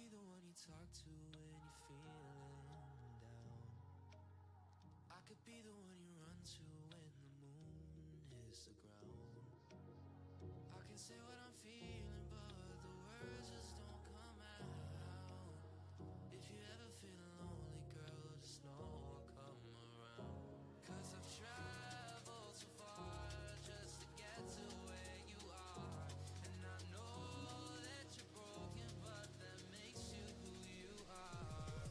be the one you talk to when you're feeling down. I could be the one you run to when the moon hits the ground. I can say what I'm feeling, but the words just don't come out. If you ever feel lonely, girl, just know I'll come around. 'Cause I've traveled so far just to get to where you are. And I know that you're broken, but that makes you who you are.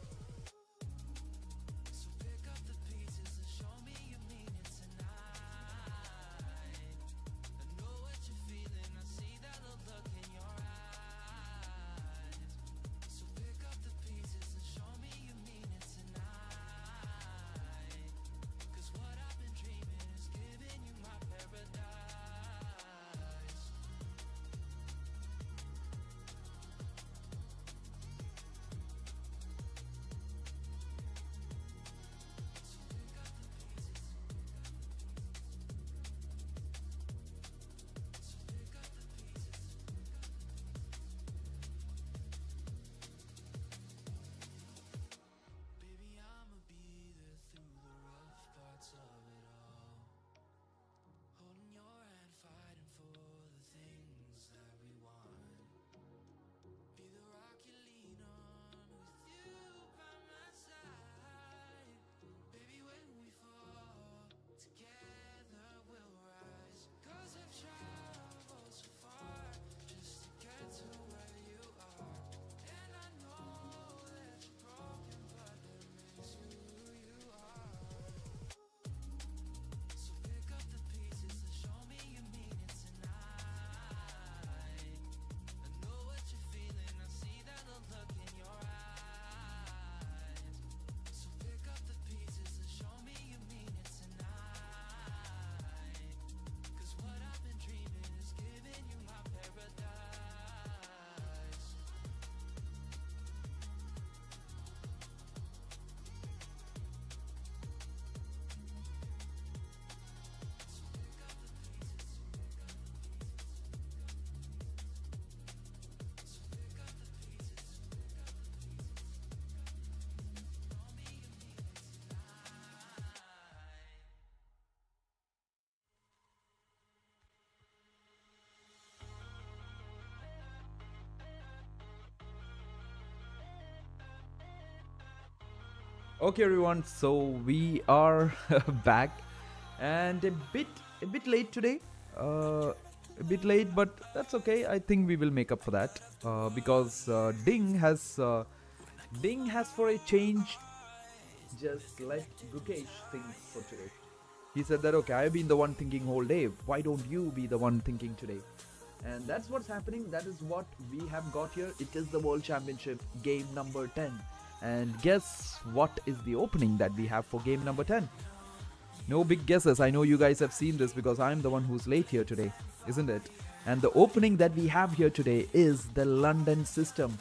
So pick up the pieces and show me you mean it tonight. I know what you're feeling, I see that look in your eyes. So pick up the pieces and show me you mean it tonight. 'Cause what I've been dreaming is giving you my paradise. So pick up the pieces. So pick up the pieces. Baby, I'ma be there through the rough parts of it all. Holding your hand, fighting for the things that we want. Be the rock you lean on, with you by my side. Baby, when we fall, together we'll rise. 'Cause I've traveled so far just to get to where you are. And I know that you're broken, but that makes you who you are. So pick up the pieces and show me you mean it tonight. I know what you're feeling, I see that look in your eyes. So pick up the pieces and show me you mean it tonight. 'Cause what I've been dreaming is giving you my paradise. So pick up the pieces. So pick up the pieces. Show me you mean it tonight. Okay, everyone. So we are back, and a bit late today. A bit late, but that's okay. I think we will make up for that because Ding has for a change just let Gukesh think for today. He said that okay, I've been the one thinking whole day. Why don't you be the one thinking today? And that's what's happening. That is what we have got here. It is the World Championship game number 10. And guess what is the opening that we have for game number 10? No big guesses. I know you guys have seen this because I'm the one who's late here today, isn't it? And the opening that we have here today is the London system.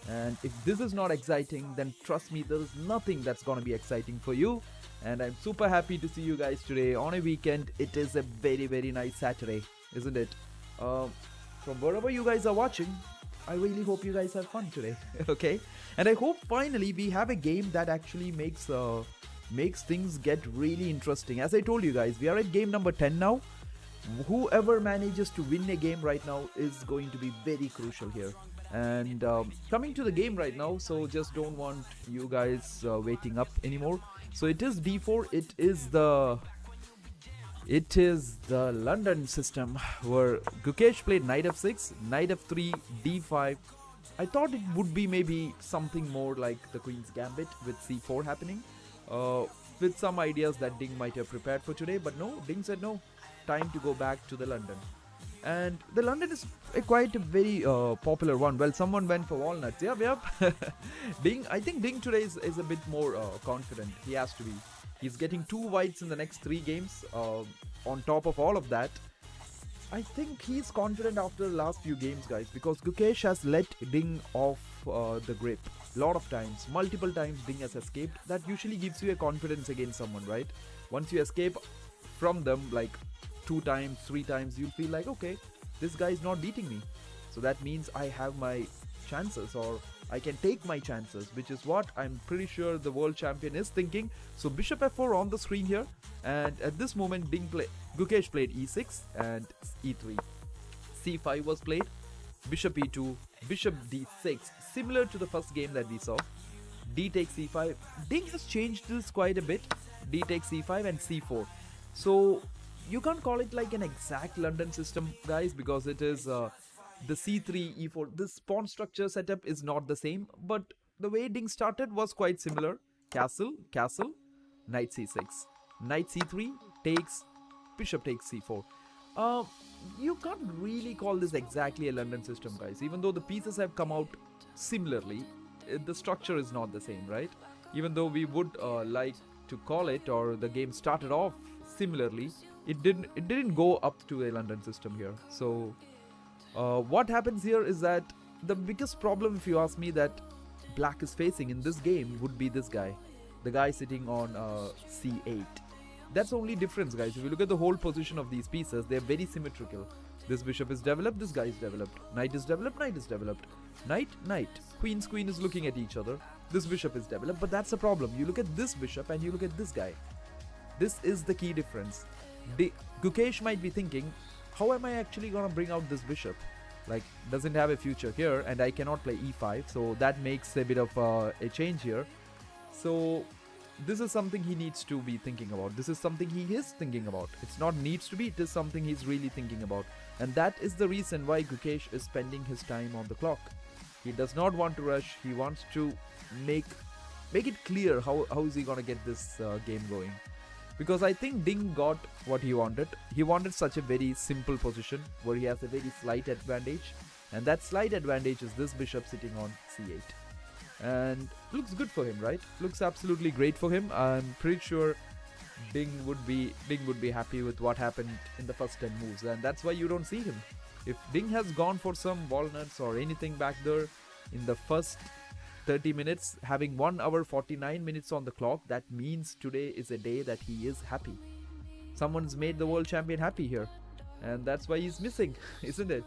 And if this is not exciting, then trust me, there is nothing that's going to be exciting for you. And I'm super happy to see you guys today on a weekend. It is a very, very nice Saturday, isn't it? From wherever you guys are watching, I really hope you guys have fun today. Okay? And I hope finally we have a game that actually makes things get really interesting. As I told you guys, we are at game number 10 now. Whoever manages to win a game right now is going to be very crucial here. And coming to the game right now, so just don't want you guys waiting up anymore. So it is D4. It is the London system where Gukesh played knight f6, knight f3, d5. I thought it would be maybe something more like the Queen's Gambit with c4 happening, with some ideas that Ding might have prepared for today. But no, Ding said no, time to go back to the London. And the London is quite a very popular one. Well, someone went for walnuts. Yep. Ding, I think Ding today is a bit more confident. He has to be. He's getting 2 whites in the next 3 games. On top of all of that, I think he's confident after the last few games, guys, because Gukesh has let Ding off the grip lot of times. Multiple times Ding has escaped. That usually gives you a confidence against someone, right? Once you escape from them like 2 times, 3 times, you'll feel like, okay, this guy is not beating me. So that means I have my chances, or I can take my chances, which is what I'm pretty sure the world champion is thinking. So bishop f4 on the screen here, and at this moment Gukesh played e6 and e3. c5 was played, bishop e2, bishop d6, similar to the first game that we saw. D takes c5. Ding has changed this quite a bit. D takes c5 and c4. So you can't call it like an exact London system, guys, because it is the c3 e4. This pawn structure setup is not the same, but the way Ding started was quite similar. Castle, castle, knight c6, knight c3 takes, bishop takes c4. You can't really call this exactly a London system, guys. Even though the pieces have come out similarly, the structure is not the same, right? Even though we would like to call it, or the game started off similarly, it didn't go up to a London system here. So what happens here is that the biggest problem, if you ask me, that black is facing in this game would be this guy, the guy sitting on c8. That's the only difference, guys. If you look at the whole position of these pieces, they're very symmetrical. This bishop is developed, this guy is developed. Knight is developed, knight is developed. Knight, knight. Queen's queen is looking at each other. This bishop is developed, but that's a problem. You look at this bishop and you look at this guy. This is the key difference. Gukesh might be thinking, how am I actually gonna bring out this bishop? Like, doesn't have a future here, and I cannot play e5, so that makes a bit of a change here. So this is something he needs to be thinking about. This is something he is thinking about. It's not needs to be, it is something he's really thinking about. And that is the reason why Gukesh is spending his time on the clock. He does not want to rush. He wants to make it clear how is he gonna get this game going. Because I think Ding got what he wanted. He wanted such a very simple position where he has a very slight advantage. And that slight advantage is this bishop sitting on c8. And looks good for him, right? Looks absolutely great for him. I'm pretty sure Ding would be happy with what happened in the first 10 moves, and that's why you don't see him. If Ding has gone for some walnuts or anything back there in the first 30 minutes, having 1 hour 49 minutes on the clock, that means today is a day that he is happy. Someone's made the world champion happy here, and that's why he's missing, isn't it?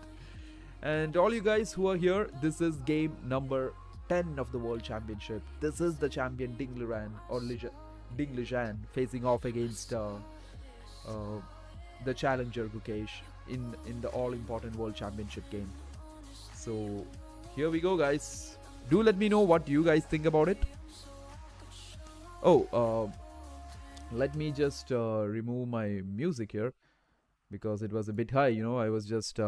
And all you guys who are here, this is game number 10 of the World Championship. This is the champion Ding Liren, or Ding Liren, facing off against the challenger Gukesh in the all-important World Championship game. So here we go, guys. Do let me know what you guys think about it. Oh, let me just remove my music here because it was a bit high. You know, I was just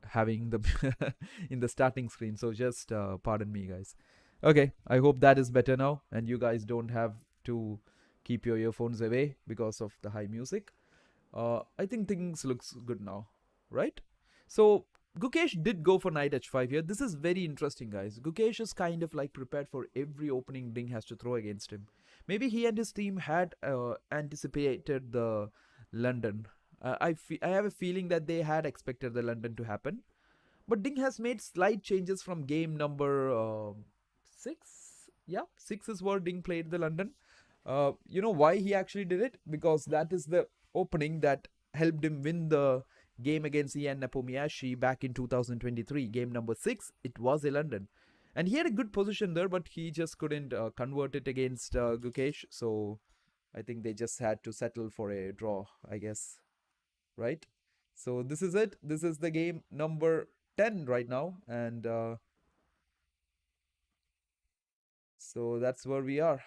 having the in the starting screen, so just pardon me, guys. Okay, I hope that is better now and you guys don't have to keep your earphones away because of the high music. I think things looks good now, right? So Gukesh did go for knight h5 here. This is very interesting, guys. Gukesh is kind of like prepared for every opening Ding has to throw against him. Maybe he and his team had anticipated the London. I have a feeling that they had expected the London to happen. But Ding has made slight changes from game number 6. Yeah, 6 is where Ding played the London. You know why he actually did it? Because that is the opening that helped him win the game against Ian Nepomniachtchi back in 2023. Game number 6, it was a London. And he had a good position there, but he just couldn't convert it against Gukesh. So I think they just had to settle for a draw, I guess. Right? So this is it. This is the game number 10 right now. And so that's where we are.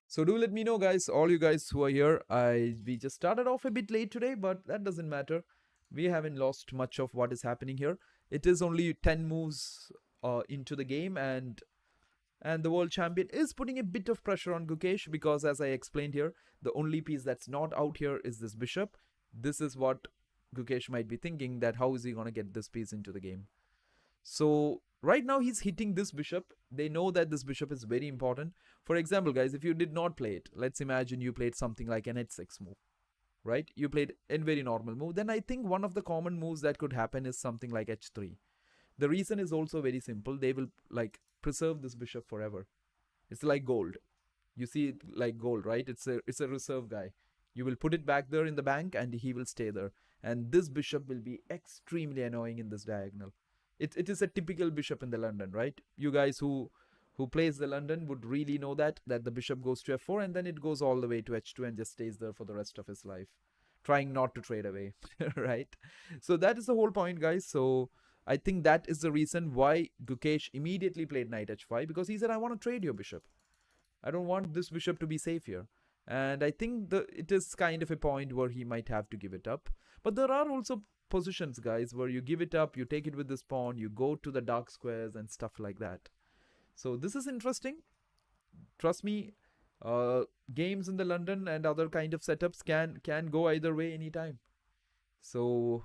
So do let me know, guys, all you guys who are here. We just started off a bit late today, but that doesn't matter. We haven't lost much of what is happening here. It is only 10 moves into the game, and the world champion is putting a bit of pressure on Gukesh because, as I explained here, the only piece that's not out here is this bishop. This is what Gukesh might be thinking, that how is he going to get this piece into the game. So right now he's hitting this bishop. They know that this bishop is very important. For example, guys, if you did not play it, let's imagine you played something like an h6 move, right? You played a very normal move. Then I think one of the common moves that could happen is something like h3. The reason is also very simple. They will like preserve this bishop forever. It's like gold. You see it like gold, right? It's a reserve guy. You will put it back there in the bank and he will stay there. And this bishop will be extremely annoying in this diagonal. it is a typical bishop in the London, right? You guys who plays the London would really know that the bishop goes to f4 and then it goes all the way to h2 and just stays there for the rest of his life, trying not to trade away, right? So that is the whole point, guys. So I think that is the reason why Gukesh immediately played knight h5, because he said, I want to trade your bishop. I don't want this bishop to be safe here. And I think it is kind of a point where he might have to give it up. But there are also positions, guys, where you give it up, you take it with this pawn, you go to the dark squares and stuff like that. So this is interesting. Trust me, games in the London and other kind of setups can go either way anytime. So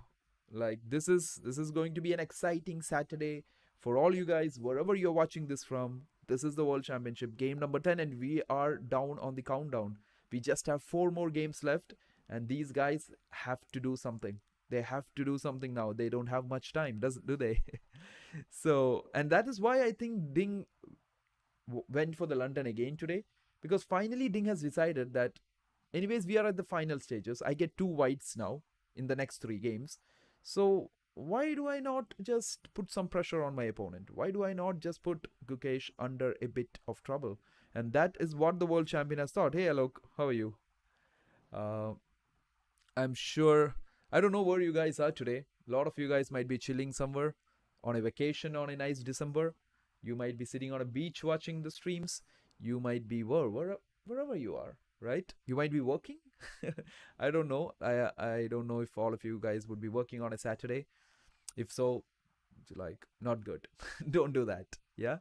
like this is going to be an exciting Saturday for all you guys wherever you're watching this from. This is the World Championship game number 10 and we are down on the countdown. We just have 4 more games left and these guys have to do something. They have to do something now. They don't have much time, do they? So, and that is why I think Ding went for the London again today, because finally Ding has decided that anyways we are at the final stages. I get 2 whites now in the next 3 games. So why do I not just put some pressure on my opponent? Why do I not just put Gukesh under a bit of trouble? And that is what the world champion has thought. Hey Alok, how are you? I'm sure, I don't know where you guys are today. A lot of you guys might be chilling somewhere on a vacation on a nice December. You might be sitting on a beach watching the streams. You might be wherever you are, right? You might be working. I don't know. I don't know if all of you guys would be working on a Saturday. If so, like, not good. Don't do that. Yeah.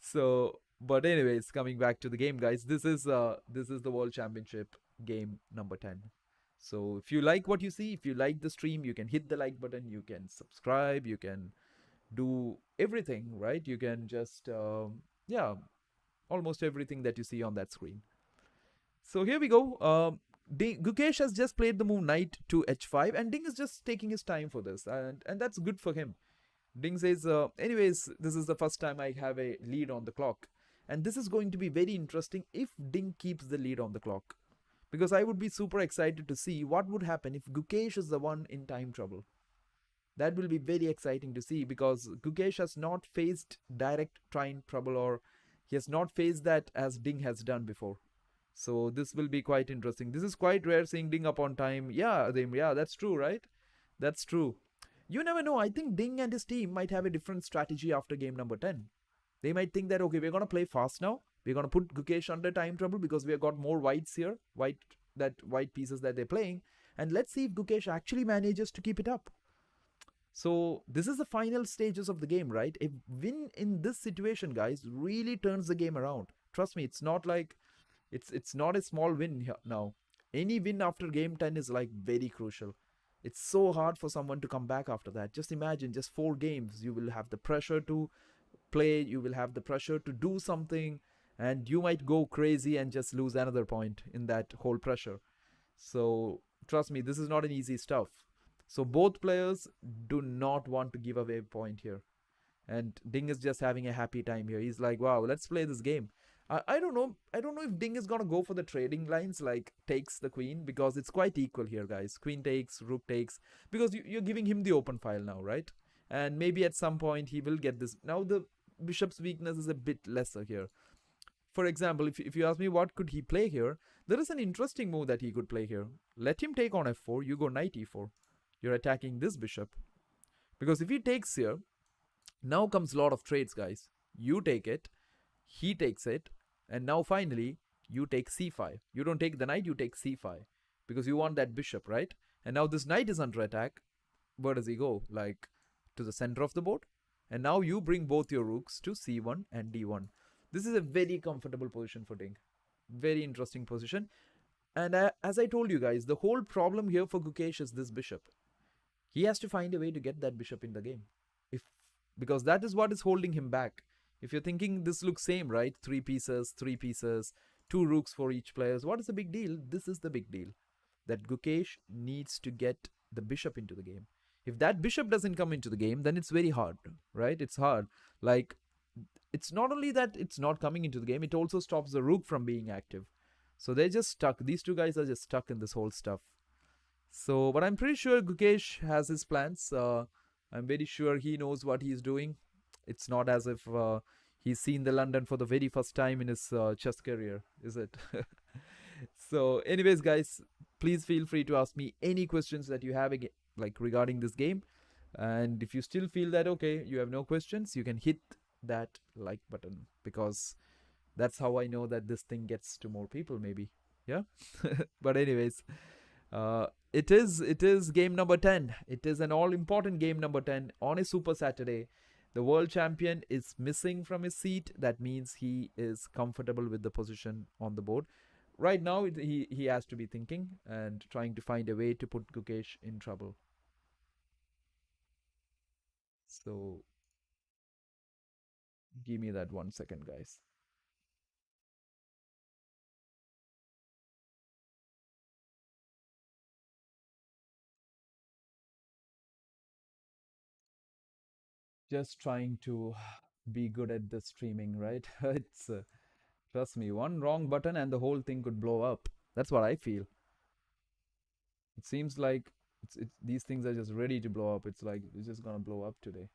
So, but anyways, coming back to the game, guys, this is the World Championship game number 10. So if you like what you see, if you like the stream, you can hit the like button, you can subscribe, you can do everything, right? You can just yeah, almost everything that you see on that screen. So here we go. Gukesh has just played the move knight to h5 and Ding is just taking his time for this, and that's good for him. Ding says, anyways, this is the first time I have a lead on the clock, and this is going to be very interesting if Ding keeps the lead on the clock, because I would be super excited to see what would happen if Gukesh is the one in time trouble. That will be very exciting to see, because Gukesh has not faced direct time trouble, or he has not faced that as Ding has done before. So this will be quite interesting. This is quite rare seeing Ding up on time. Yeah, that's true, right? That's true. You never know. I think Ding and his team might have a different strategy after game number 10. They might think that, okay, we're going to play fast now. We're going to put Gukesh under time trouble because we have got more whites here. White pieces that they're playing. And let's see if Gukesh actually manages to keep it up. So this is the final stages of the game, right? A win in this situation, guys, really turns the game around. Trust me, it's not like it's not a small win here now. Any win after game 10 is like very crucial. It's so hard for someone to come back after that. Just imagine, just 4 games. You will have the pressure to play. You will have the pressure to do something. And you might go crazy and just lose another point in that whole pressure. So trust me, this is not an easy stuff. So both players do not want to give away a point here. And Ding is just having a happy time here. He's like, wow, let's play this game. I don't know if Ding is going to go for the trading lines, like takes the queen, because it's quite equal here, guys. Queen takes, rook takes, because you're giving him the open file now, right? And maybe at some point he will get this. Now the bishop's weakness is a bit lesser here. For example, if you ask me what could he play here, there is an interesting move that he could play here. Let him take on f4, you go knight e4. You're attacking this bishop. Because if he takes here, now comes a lot of trades, guys. You take it, he takes it, and now finally, you take c5. You don't take the knight, you take c5. Because you want that bishop, right? And now this knight is under attack. Where does he go? Like, to the center of the board. And now you bring both your rooks to c1 and d1. This is a very comfortable position for Ding. Very interesting position. And as I told you guys, the whole problem here for Gukesh is this bishop. He has to find a way to get that bishop in the game. Because that is what is holding him back. If you're thinking this looks same, right? 3 pieces, 2 rooks for each player. What is the big deal? This is the big deal. That Gukesh needs to get the bishop into the game. If that bishop doesn't come into the game, then it's very hard, right? It's hard. Like, it's not only that it's not coming into the game, it also stops the rook from being active. So they're just stuck. These 2 guys are just stuck in this whole stuff. So, but I'm pretty sure Gukesh has his plans. I'm very sure he knows what he's doing. It's not as if he's seen the London for the very first time in his chess career, is it? So, anyways, guys, please feel free to ask me any questions that you have like regarding this game. And if you still feel that okay, you have no questions, you can hit that like button, because that's how I know that this thing gets to more people, maybe. Yeah. But anyways, it is game number 10. It is an all important game number 10 on a Super Saturday. The world champion is missing from his seat. That means he is comfortable with the position on the board. Right now, he has to be thinking and trying to find a way to put Gukesh in trouble. So give me that 1 second, guys. Just trying to be good at the streaming, right? It's trust me, one wrong button and the whole thing could blow up. That's what I feel. It seems like these things are just ready to blow up. It's like it's just gonna blow up today.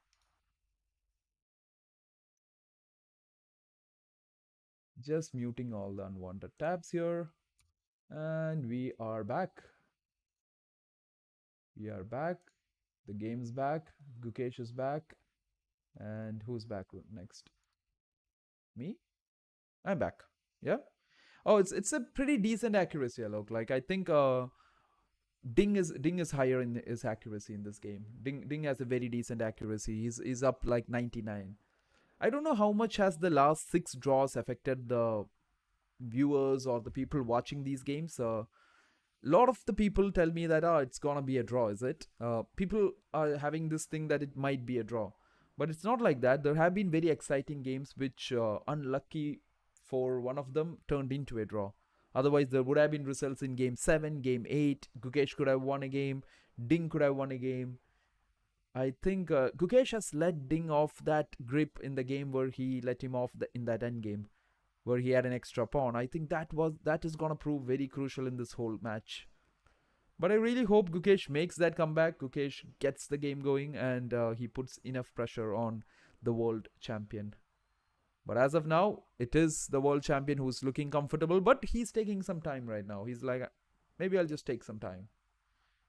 Just muting all the unwanted tabs here. And we are back. We are back. The game's back. Gukesh is back. And who's back next? Me? I'm back. Yeah. Oh, it's a pretty decent accuracy, look. Like I think Ding is higher in his accuracy in this game. Ding has a very decent accuracy. He's up like 99. I don't know how much has the last 6 draws affected the viewers or the people watching these games. Lot of the people tell me that it's gonna be a draw. Is it? People are having this thing that it might be a draw, but it's not like that. There have been very exciting games which unlucky for one of them turned into a draw. Otherwise, there would have been results in game 7, game 8. Gukesh could have won a game. Ding could have won a game. I think Gukesh has let Ding off that grip in the game where he let him off in that end game, where he had an extra pawn. I think that is gonna prove very crucial in this whole match. But I really hope Gukesh makes that comeback. Gukesh gets the game going and he puts enough pressure on the world champion. But as of now, it is the world champion who's looking comfortable, but he's taking some time right now. He's like, maybe I'll just take some time.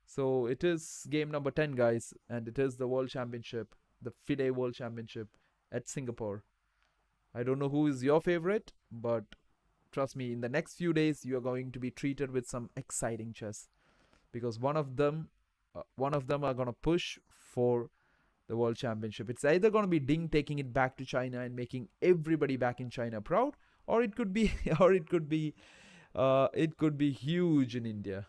So it is game number 10, guys, and it is the world championship, the FIDE world championship at Singapore. I don't know who is your favorite, but trust me, in the next few days, you are going to be treated with some exciting chess, because one of them are gonna push for the world championship. It's either gonna be Ding taking it back to China and making everybody back in China proud, or it could be, it could be huge in India,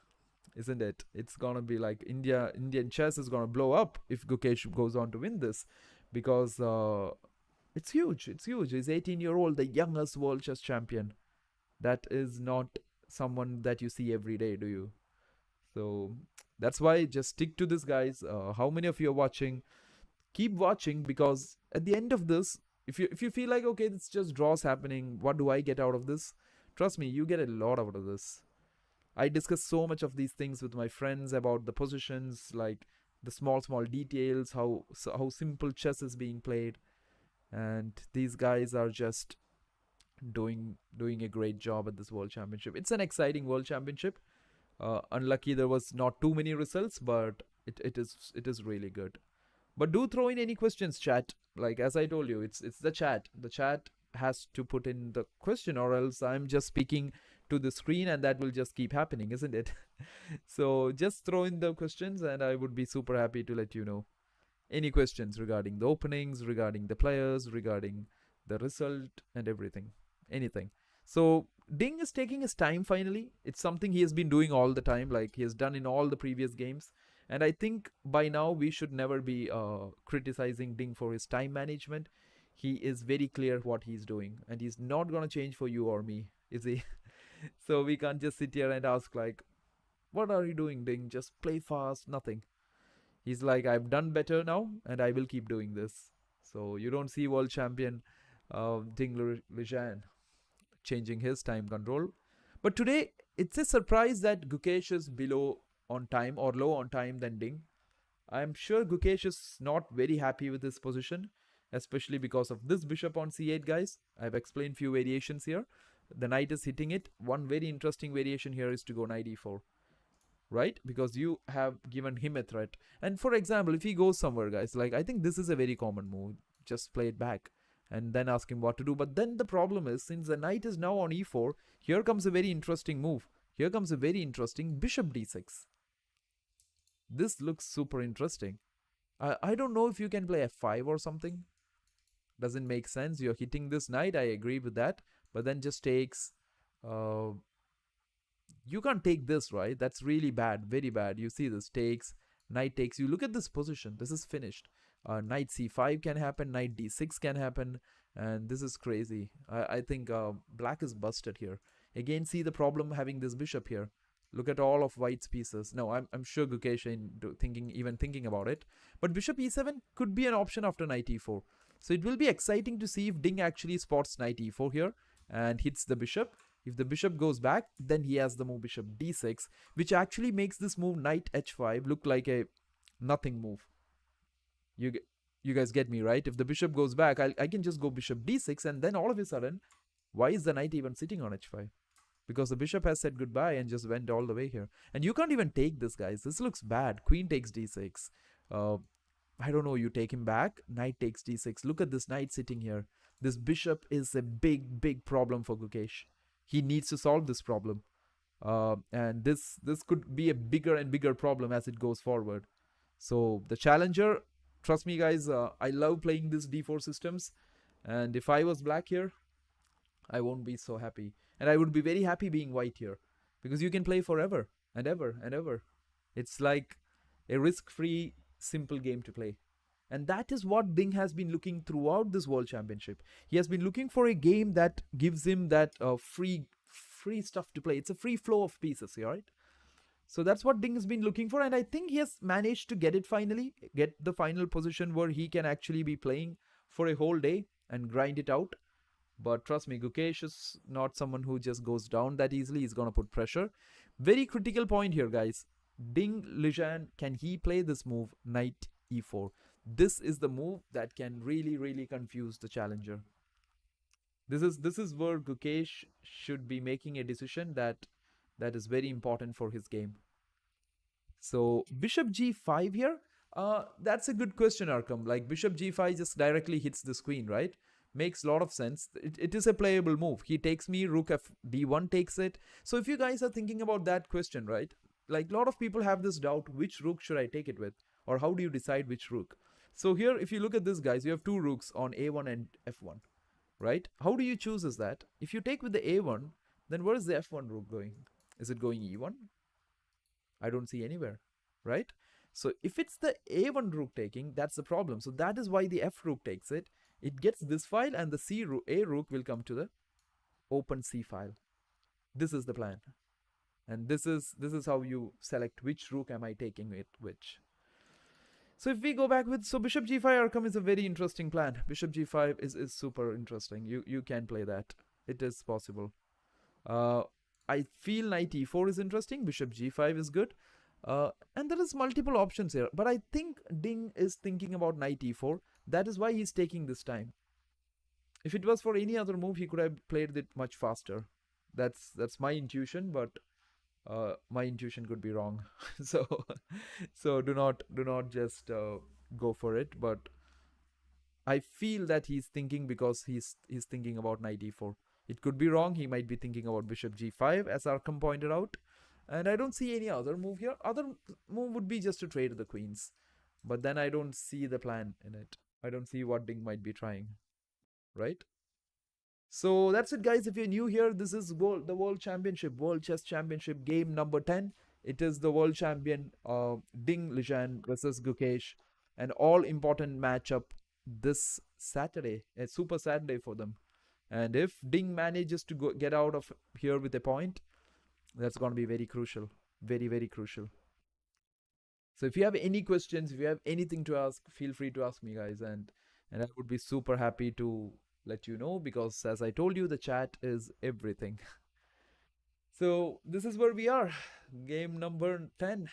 isn't it? It's gonna be like Indian chess is gonna blow up if Gukesh goes on to win this, because it's huge. It's huge. He's 18-year-old, the youngest world chess champion. That is not someone that you see every day, do you? So that's why just stick to this, guys. How many of you are watching? Keep watching, because at the end of this, if you feel like okay, it's just draws happening, what do I get out of this? Trust me, you get a lot out of this. I discuss so much of these things with my friends about the positions, like the small details, how simple chess is being played, and these guys are just doing a great job at this world championship. It's an exciting world championship. Unlucky there was not too many results, but it is really good. But do throw in any questions, chat. Like as I told you, it's the chat. The chat has to put in the question, or else I'm just speaking to the screen and that will just keep happening, isn't it? So just throw in the questions and I would be super happy to let you know any questions regarding the openings, regarding the players, regarding the result and everything. Anything. So Ding is taking his time finally. It's something he has been doing all the time, like he has done in all the previous games. And I think by now we should never be criticizing Ding for his time management. He is very clear what he's doing, and he's not gonna change for you or me, is he? So we can't just sit here and ask like, "What are you doing, Ding? Just play fast, nothing." He's like, "I've done better now, and I will keep doing this." So you don't see world champion Ding Liren changing his time control. But today, it's a surprise that Gukesh is below on time or low on time than Ding. I'm sure Gukesh is not very happy with this position, especially because of this bishop on c8, guys. I've explained few variations here. The knight is hitting it. One very interesting variation here is to go knight e4, right? Because you have given him a threat. And for example, if he goes somewhere, guys, like I think this is a very common move. Just play it back and then ask him what to do. But then the problem is, since the knight is now on e4, here comes a very interesting move. Here comes a very interesting bishop d6. This looks super interesting. I don't know if you can play f5 or something. Doesn't make sense. You're hitting this knight. I agree with that. But then just takes. You can't take this, right? That's really bad. Very bad. You see this. Takes. Knight takes. You look at this position. This is finished. Knight c5 can happen. Knight d6 can happen. And this is crazy. I think black is busted here. Again, see the problem having this bishop here. Look at all of white's pieces. No, I'm sure Gukesh ain't thinking about it. But bishop e7 could be an option after knight e4. So it will be exciting to see if Ding actually spots knight e4 here and hits the bishop. If the bishop goes back, then he has the move bishop d6, which actually makes this move knight h5 look like a nothing move. You guys get me, right? If the bishop goes back, I can just go bishop d6, and then all of a sudden, why is the knight even sitting on h5? Because the bishop has said goodbye and just went all the way here. And you can't even take this, guys. This looks bad. Queen takes d6. I don't know. You take him back. Knight takes d6. Look at this knight sitting here. This bishop is a big problem for Gukesh. He needs to solve this problem. And this could be a bigger and bigger problem as it goes forward. So the challenger, trust me, guys, I love playing these d4 systems. And if I was black here, I won't be so happy. And I would be very happy being white here. Because you can play forever and ever and ever. It's like a risk-free, simple game to play. And that is what Ding has been looking throughout this World Championship. He has been looking for a game that gives him that free stuff to play. It's a free flow of pieces, right? So that's what Ding has been looking for. And I think he has managed to get it finally. Get the final position where he can actually be playing for a whole day and grind it out. But trust me, Gukesh is not someone who just goes down that easily. He's going to put pressure. Very critical point here, guys. Ding Liren, can he play this move, knight e4? This is the move that can really confuse the challenger. This is where Gukesh should be making a decision that is very important for his game. So bishop g5 here. That's a good question, Arkham. Like bishop g5 just directly hits this queen, right? Makes a lot of sense. It is a playable move. He takes me, rook f d1 takes it. So if you guys are thinking about that question, right? Like a lot of people have this doubt, which rook should I take it with? Or how do you decide which rook? So here, if you look at this, guys, you have two rooks on a1 and f1, right? How do you choose is that? If you take with the a1, then where is the f1 rook going? Is it going e1? I don't see anywhere, right? So if it's the a1 rook taking, that's the problem. So that is why the f rook takes it. It gets this file and the a rook will come to the open c file. This is the plan. And this is how you select which rook am I taking it which. So if we go back with, so bishop g5 Arkham is a very interesting plan. Bishop g5 is super interesting. You can play that. It is possible. I feel knight e4 is interesting. Bishop g5 is good. And there is multiple options here. But I think Ding is thinking about knight e4. That is why he's taking this time. If it was for any other move, he could have played it much faster. That's my intuition, but my intuition could be wrong. so do not just go for it. But I feel that he's thinking because he's thinking about knight e4. It could be wrong. He might be thinking about bishop g5, as Arkham pointed out. And I don't see any other move here. Other move would be just to trade the queens. But then I don't see the plan in it. I don't see what Ding might be trying. Right? So that's it, guys. If you're new here, this is the World Championship, World Chess Championship game number 10. It is the world champion Ding Liren versus Gukesh. An all-important matchup this Saturday. A super Saturday for them. And if Ding manages to get out of here with a point, that's going to be very crucial. Very crucial. So if you have any questions, if you have anything to ask, feel free to ask me, guys. And I would be super happy to let you know, because as I told you, the chat is everything. So this is where we are. Game number 10.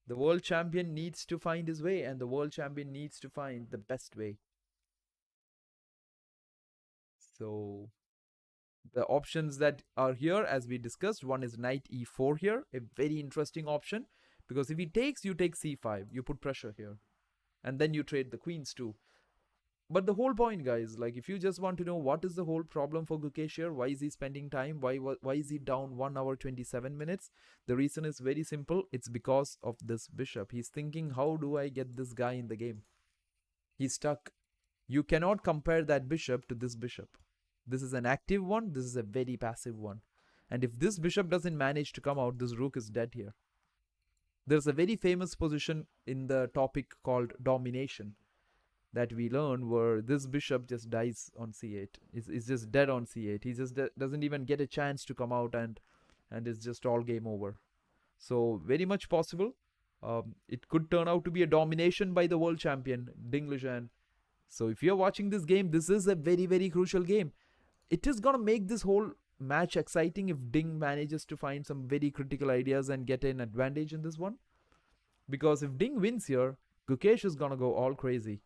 The world champion needs to find his way, and the world champion needs to find the best way. So the options that are here, as we discussed, one is knight e4 here, a very interesting option, because if he takes, you take c5, you put pressure here, and then you trade the queens too. But the whole point, guys, like if you just want to know what is the whole problem for Gukesh here, why is he spending time, why is he down 1 hour 27 minutes, the reason is very simple. It's because of this bishop. He's thinking, how do I get this guy in the game? He's stuck. You cannot compare that bishop to this bishop. This is an active one, this is a very passive one. And if this bishop doesn't manage to come out, this rook is dead here. There's a very famous position in the topic called domination that we learn, where this bishop just dies on c8. It's just dead on c8. He just doesn't even get a chance to come out, and it's just all game over. So very much possible. It could turn out to be a domination by the world champion, Ding Liren. So if you're watching this game, this is a very, very crucial game. It is going to make this whole match exciting if Ding manages to find some very critical ideas and get an advantage in this one. Because if Ding wins here, Gukesh is going to go all crazy.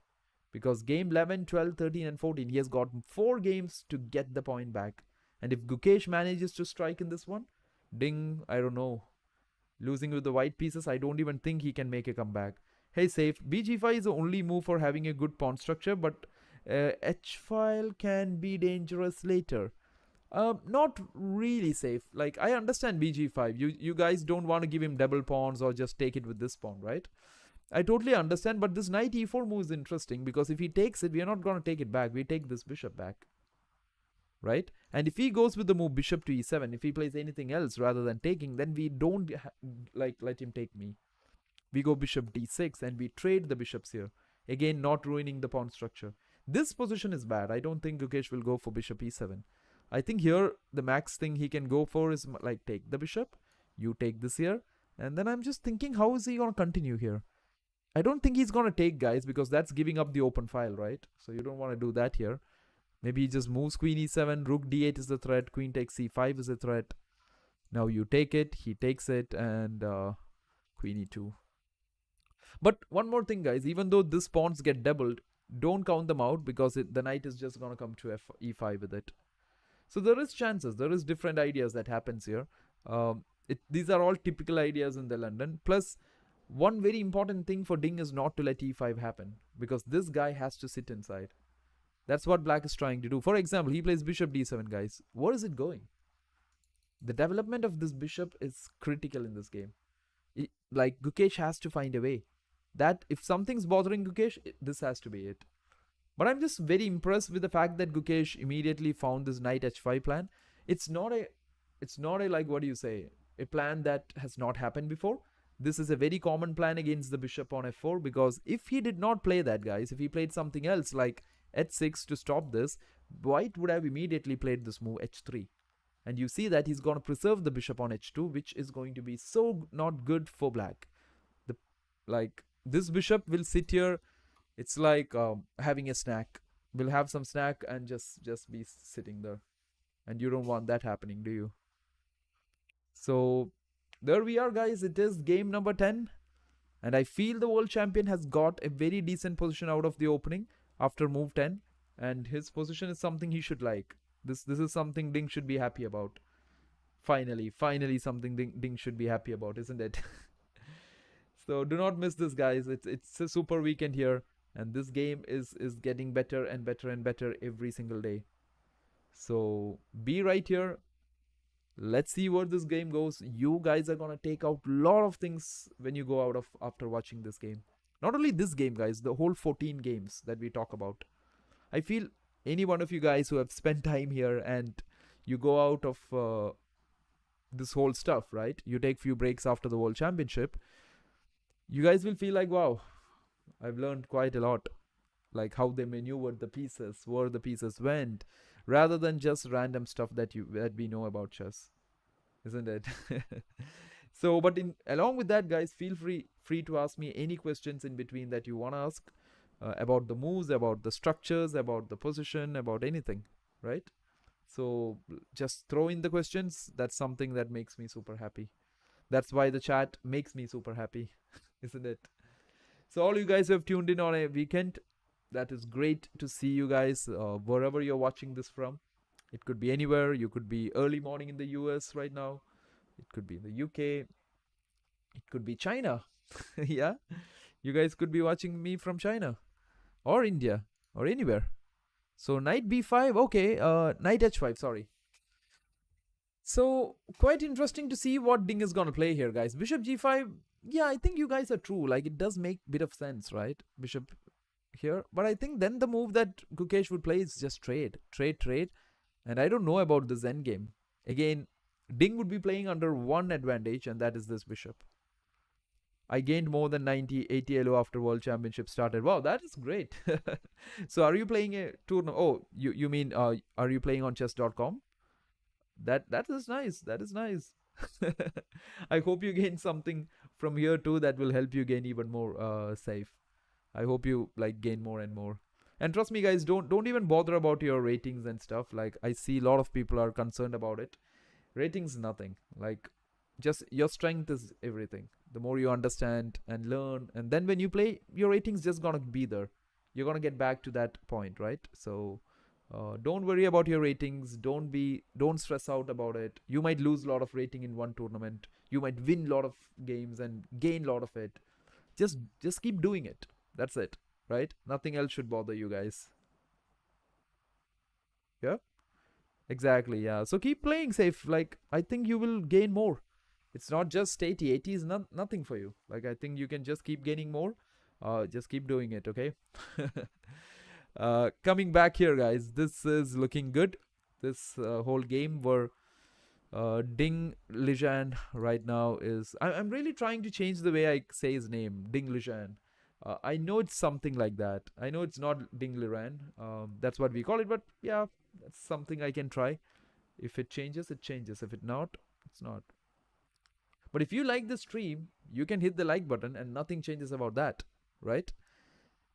Because game 11, 12, 13 and 14, he has got 4 games to get the point back. And if Gukesh manages to strike in this one, Ding, I don't know, losing with the white pieces, I don't even think he can make a comeback. Hey, safe. bg5 is the only move for having a good pawn structure, but h-file can be dangerous later. Not really safe. Like, I understand bg5. You guys don't want to give him double pawns or just take it with this pawn, right? I totally understand, but this knight e4 move is interesting because if he takes it, we are not going to take it back. We take this bishop back, right? And if he goes with the move bishop to e7, if he plays anything else rather than taking, then we don't let him take me. We go bishop d6 and we trade the bishops here. Again, not ruining the pawn structure. This position is bad. I don't think Gukesh will go for bishop e7. I think here the max thing he can go for is like take the bishop, you take this here, and then I'm just thinking, how is he going to continue here? I don't think he's going to take, guys, because that's giving up the open file, right? So you don't want to do that here. Maybe he just moves queen e7, rook d8 is the threat, queen takes c5 is a threat. Now you take it, he takes it, and queen e2. But one more thing, guys, even though these pawns get doubled, don't count them out because the knight is just going to come to e5 with it. So there is chances, there is different ideas that happens here. These are all typical ideas in the London. Plus, one very important thing for Ding is not to let e5 happen because this guy has to sit inside. That's what black is trying to do. For example, he plays bishop d7, guys. Where is it going? The development of this bishop is critical in this game. Like, Gukesh has to find a way. That if something's bothering Gukesh, this has to be it. But I'm just very impressed with the fact that Gukesh immediately found this knight h5 plan. It's not a like, what do you say, a plan that has not happened before. This is a very common plan against the bishop on f4, because if he did not play that, guys, if he played something else like h6 to stop this, white would have immediately played this move h3. And you see that he's going to preserve the bishop on h2, which is going to be so not good for black. This bishop will sit here. It's like having a snack. We'll have some snack and just be sitting there. And you don't want that happening, do you? So there we are, guys. It is game number 10. And I feel the world champion has got a very decent position out of the opening after move 10. And his position is something he should like. This is something Ding should be happy about. Finally something Ding should be happy about, isn't it? So do not miss this, guys. It's a super weekend here. And this game is getting better and better and better every single day. So be right here. Let's see where this game goes. You guys are going to take out a lot of things when you go out of after watching this game. Not only this game, guys, the whole 14 games that we talk about. I feel any one of you guys who have spent time here and you go out of this whole stuff, right? You take few breaks after the World Championship. You guys will feel like, wow, I've learned quite a lot. Like how they maneuvered the pieces, where the pieces went, rather than just random stuff that we know about chess, isn't it? So, but along with that, guys, feel free to ask me any questions in between that you want to ask about the moves, about the structures, about the position, about anything, right? So just throw in the questions. That's something that makes me super happy. That's why the chat makes me super happy. isn't it? So all you guys who have tuned in on a weekend, that is great to see you guys wherever you're watching this from. It could be anywhere. You could be early morning in the US right now. It could be in the UK. It could be China. Yeah, you guys could be watching me from China or India or anywhere. So knight b5, okay. Knight h5. Sorry. So quite interesting to see what Ding is gonna play here, guys. Bishop g5. Yeah, I think you guys are true. Like it does make bit of sense, right? Bishop here, but I think then the move that Gukesh would play is just trade, and I don't know about this endgame. Again, Ding would be playing under one advantage, and that is this bishop. I gained more than 90, 80 elo after World Championship started. Wow, that is great. So are you playing a tournament? Oh, you mean are you playing on chess.com? That is nice. That is nice. I hope you gain something from here too that will help you gain even more safe. I hope you like gain more and more. And trust me, guys, don't even bother about your ratings and stuff. Like I see a lot of people are concerned about it. Ratings nothing. Like just your strength is everything. The more you understand and learn, and then when you play, your ratings just gonna be there. You're gonna get back to that point, right? So don't worry about your ratings. Don't stress out about it. You might lose a lot of rating in one tournament. You might win a lot of games and gain a lot of it. Just keep doing it. That's it, right? Nothing else should bother you guys. Yeah, exactly. Yeah. So keep playing safe. Like I think you will gain more. It's not just 80. 80 is not nothing for you. Like I think you can just keep gaining more. Just keep doing it. Okay. Coming back here, guys. This is looking good. This whole game where Ding Liren right now is. I'm really trying to change the way I say his name. Ding Liren. I know it's something like that. I know it's not Ding Liren. That's what we call it. But yeah, that's something I can try. If it changes, it changes. If it not, it's not. But if you like the stream, you can hit the like button and nothing changes about that, right?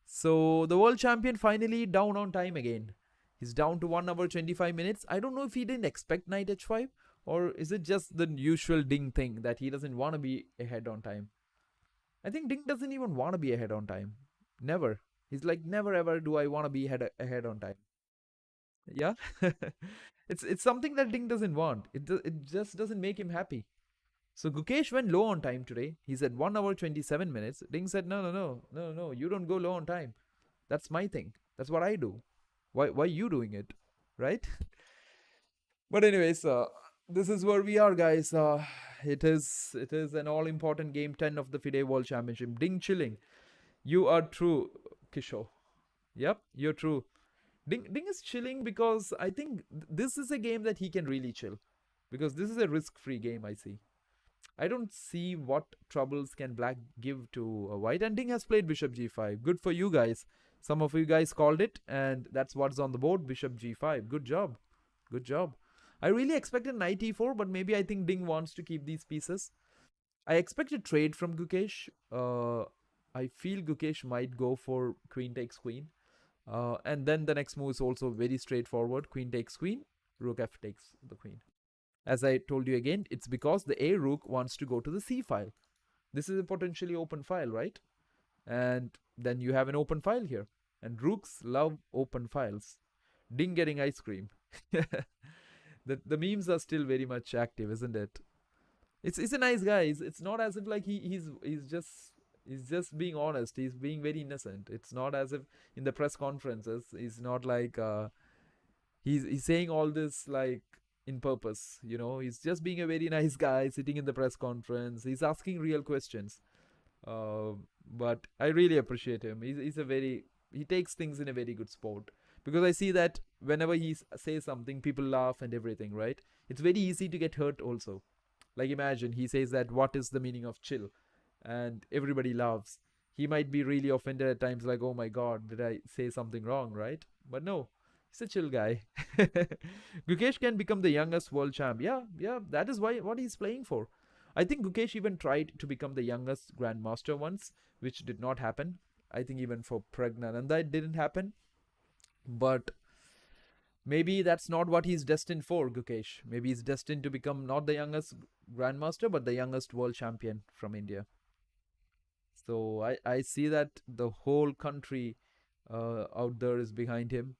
So the world champion finally down on time again. He's down to 1 hour 25 minutes. I don't know if he didn't expect knight h5 or is it just the usual Ding thing that he doesn't want to be ahead on time. I think Ding doesn't even want to be ahead on time. Never. He's like, never ever do I want to be ahead on time. Yeah. It's something that Ding doesn't want. It just doesn't make him happy. So Gukesh went low on time today. He said 1 hour 27 minutes. Ding said, no. You don't go low on time. That's my thing. That's what I do. Why you doing it? Right? But anyways, this is where we are, guys. It is an all important game 10 of the FIDE World Championship. Ding chilling. You are true, Kishore. Yep, you're true. Ding is chilling because I think this is a game that he can really chill. Because this is a risk-free game, I see. I don't see what troubles can black give to white. And Ding has played bishop g5. Good for you guys. Some of you guys called it, and that's what's on the board. Bishop g5. Good job. Good job. I really expected knight e4, but maybe I think Ding wants to keep these pieces. I expected trade from Gukesh. I feel Gukesh might go for queen takes queen. And then the next move is also very straightforward. Queen takes queen. Rook f takes the queen. As I told you again, it's because the A rook wants to go to the C file. This is a potentially open file, right? And then you have an open file here. And rooks love open files. Ding getting ice cream. The memes are still very much active, isn't it? It's a nice guy. It's not as if like he's just being honest. He's being very innocent. It's not as if in the press conferences he's not like he's saying all this like in purpose, he's just being a very nice guy sitting in the press conference. He's asking real questions. But I really appreciate him. He takes things in a very good sport, because I see that whenever he says something, people laugh and everything, right? It's very easy to get hurt also. Like imagine he says that what is the meaning of chill, and everybody laughs. He might be really offended at times, like, oh my god, did I say something wrong, right? But no, he's a chill guy. Gukesh can become the youngest world champ. Yeah, that is what he's playing for. I think Gukesh even tried to become the youngest grandmaster once, which did not happen. I think even for Pragnananda it didn't happen. But maybe that's not what he's destined for, Gukesh. Maybe he's destined to become not the youngest grandmaster, but the youngest world champion from India. So I see that the whole country out there is behind him.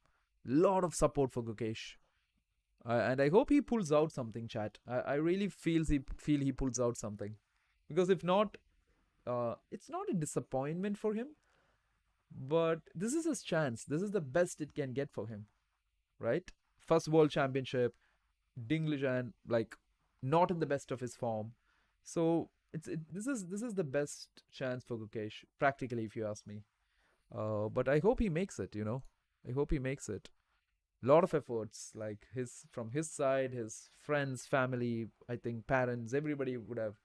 Lot of support for Gukesh. And I hope he pulls out something, chat. I really feel he pulls out something. Because if not, it's not a disappointment for him, but this is his chance. This is the best it can get for him, right? First world championship, Ding Liren, like not in the best of his form. So this is the best chance for Gukesh, practically, if you ask me. But I hope he makes it. I hope he makes it. Lot of efforts, like his from his side, his friends, family, I think parents, everybody would have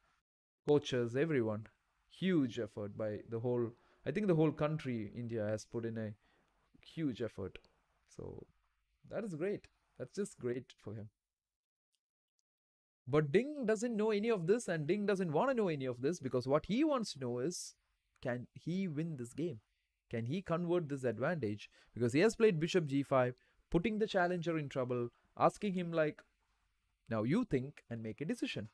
coaches, everyone. Huge effort by the whole. I think the whole country, India, has put in a huge effort. So that is great. That's just great for him. But Ding doesn't know any of this, and Ding doesn't want to know any of this because what he wants to know is, can he win this game? Can he convert this advantage? Because he has played Bishop G5, putting the challenger in trouble, asking him, like, now you think and make a decision.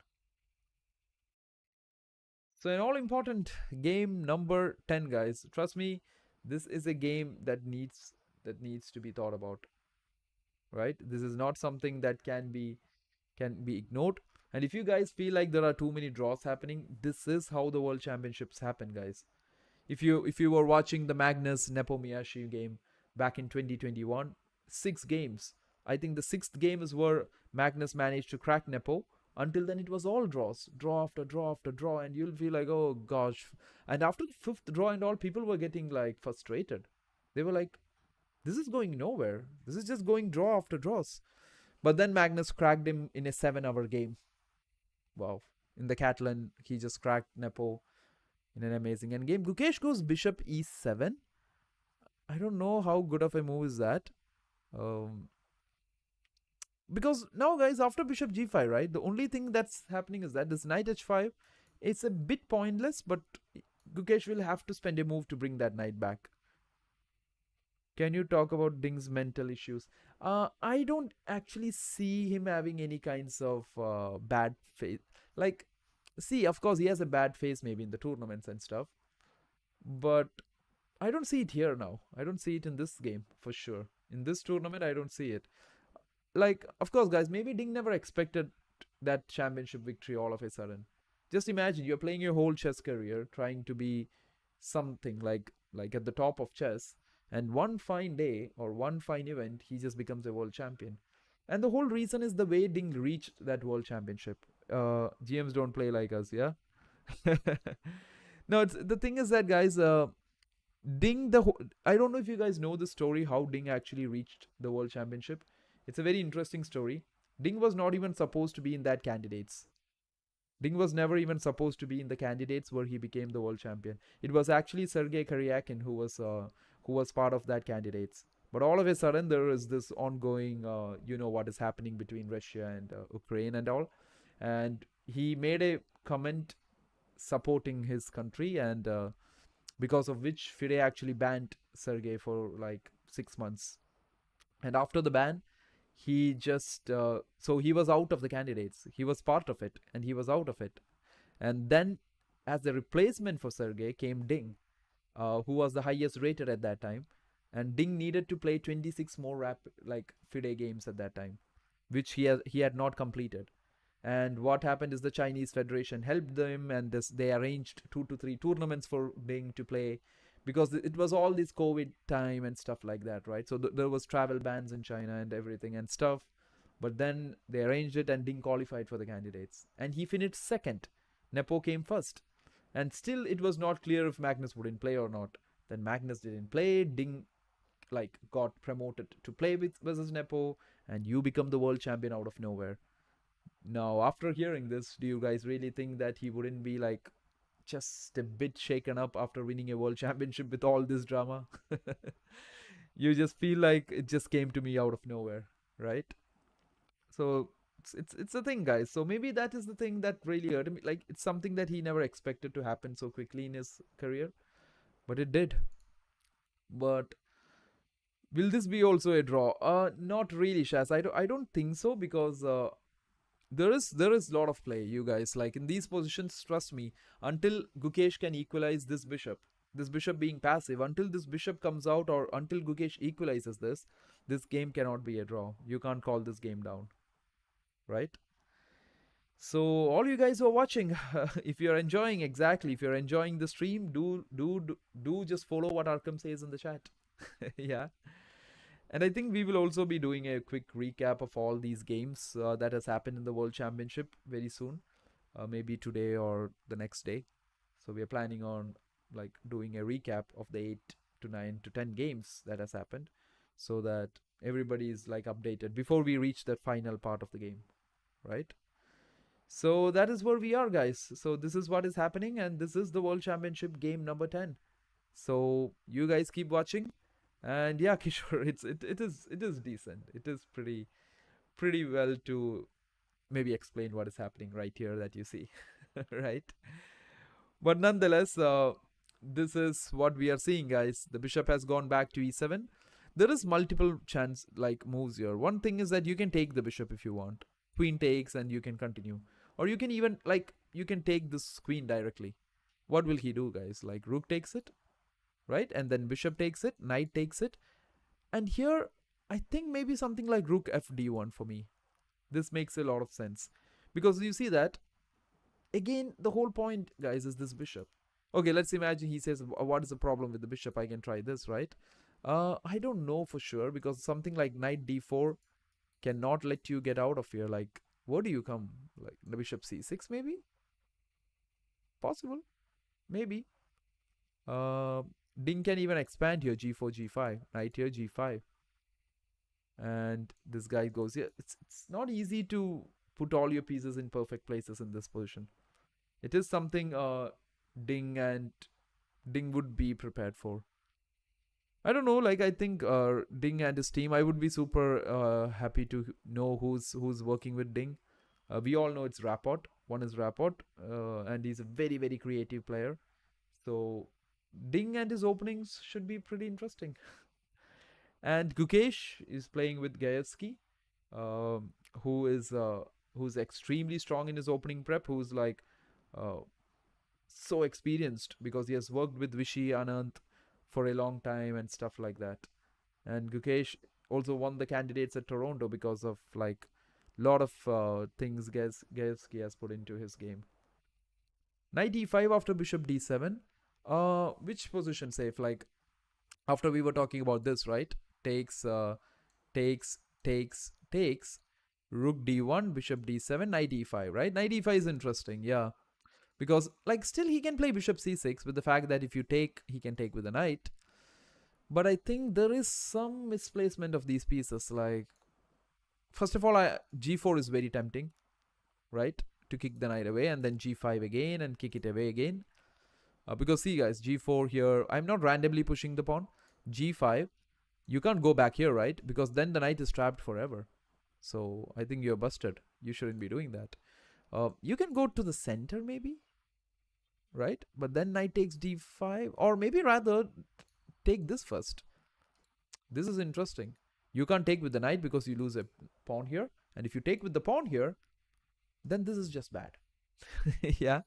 So, an all important game number 10, guys. Trust me, this is a game that needs to be thought about, right? This is not something that can be ignored. And if you guys feel like there are too many draws happening, this is how the world championships happen, guys. If you were watching the Magnus Nepomiyashi game back in 2021, 6 games. I think the sixth game is where Magnus managed to crack Nepo. Until then, it was all draws, draw after draw after draw, and you'll feel like, oh gosh. And after the fifth draw and all, people were getting like frustrated. They were like, this is going nowhere. This is just going draw after draws. But then Magnus cracked him in a 7-hour game. Wow. In the Catalan, he just cracked Nepo in an amazing end game. Gukesh goes bishop e7. I don't know how good of a move is that. Um, because now, guys, after bishop g5, right, the only thing that's happening is that this knight h5, it's a bit pointless, but Gukesh will have to spend a move to bring that knight back. Can you talk about Ding's mental issues? I don't actually see him having any kinds of bad phase. Like, see, of course, he has a bad phase maybe in the tournaments and stuff, but I don't see it here now. I don't see it in this game for sure. In this tournament, I don't see it. Like, of course, guys, maybe Ding never expected that championship victory all of a sudden. Just imagine you're playing your whole chess career trying to be something like at the top of chess, and one fine day or one fine event he just becomes a world champion. And the whole reason is the way Ding reached that world championship. GMs don't play like us, yeah. No, it's the thing is that, guys, Ding I don't know if you guys know the story how Ding actually reached the world championship. It's a very interesting story. Ding was not even supposed to be in that candidates. Ding was never even supposed to be in the candidates where he became the world champion. It was actually Sergei Karyakin who was part of that candidates. But all of a sudden, there is this ongoing, what is happening between Russia and Ukraine and all. And he made a comment supporting his country, and because of which FIDE actually banned Sergei for like 6 months. And after the ban, he just so he was out of the candidates. He was part of it, and he was out of it. And then, as the replacement for Sergei, came Ding, who was the highest rated at that time. And Ding needed to play 26 more FIDE games at that time, which he had not completed. And what happened is the Chinese Federation helped them, and they arranged 2 to 3 tournaments for Ding to play, because it was all this COVID time and stuff like that, right? So there was travel bans in China and everything and stuff. But then they arranged it, and Ding qualified for the candidates, and he finished second. Nepo came first, and still it was not clear if Magnus wouldn't play or not. Then Magnus didn't play. Ding got promoted to play with versus Nepo, and you become the world champion out of nowhere. Now, after hearing this, do you guys really think that he wouldn't be just a bit shaken up after winning a world championship with all this drama? You just feel like it just came to me out of nowhere, right? So it's a thing, guys. So maybe that is the thing that really hurt him. Like, it's something that he never expected to happen so quickly in his career, but it did. But will this be also a draw? Not really, Shaz. I don't think so, because there is a lot of play, you guys. Like in these positions, trust me, until Gukesh can equalize this bishop being passive, until this bishop comes out or until Gukesh equalizes this game cannot be a draw. You can't call this game down, right? So all you guys who are watching, if you're enjoying exactly, if you're enjoying the stream, do just follow what Arkham says in the chat. Yeah. And I think we will also be doing a quick recap of all these games that has happened in the World Championship very soon, maybe today or the next day. So we are planning on like doing a recap of the 8 to 9 to 10 games that has happened, so that everybody is like updated before we reach the final part of the game, right? So that is where we are, guys. So this is what is happening, and this is the World Championship game number 10. So you guys keep watching, and yeah, Kishore, it is decent. It is pretty well to maybe explain what is happening right here that you see, right? But nonetheless, this is what we are seeing, guys. The bishop has gone back to e7. There is multiple chance like moves here. One thing is that you can take the bishop if you want. Queen takes and you can continue. Or you can even like you can take this queen directly. What will he do, guys? Like rook takes it, right? And then bishop takes it, knight takes it. And here I think maybe something like rook fd1 for me. This makes a lot of sense. Because you see that again, the whole point, guys, is this bishop. Okay, let's imagine he says, what is the problem with the bishop? I can try this, right? I don't know for sure, because something like knight d4 cannot let you get out of here. Like, where do you come? Like, the bishop c6 maybe? Possible. Maybe. Ding can even expand here, g4, g5. Knight here, g5. And this guy goes here. It's not easy to put all your pieces in perfect places in this position. It is something Ding would be prepared for. I don't know. Like I think Ding and his team, I would be super happy to know who's working with Ding. We all know it's Rapport. One is Rapport, and he's a very creative player. So Ding and his openings should be pretty interesting. And Gukesh is playing with Gaevsky, who is who's extremely strong in his opening prep. Who's like so experienced because he has worked with Vishy Anant for a long time and stuff like that. And Gukesh also won the candidates at Toronto because of like lot of things Gaevsky has put into his game. Knight e5 after bishop d7. Which position safe? Like after we were talking about this, right? Takes, takes. Rook d1, bishop d7, knight e5, right? Knight e5 is interesting, yeah. Because like still he can play bishop c6 with the fact that if you take, he can take with the knight. But I think there is some misplacement of these pieces. Like, first of all, g4 is very tempting, right? To kick the knight away, and then g5 again and kick it away again. Because see guys, g4 here, I'm not randomly pushing the pawn. g5, you can't go back here, right? Because then the knight is trapped forever. So I think you're busted. You shouldn't be doing that. You can go to the center maybe, right? But then knight takes d5, or maybe rather take this first. This is interesting. You can't take with the knight because you lose a pawn here. And if you take with the pawn here, then this is just bad. Yeah,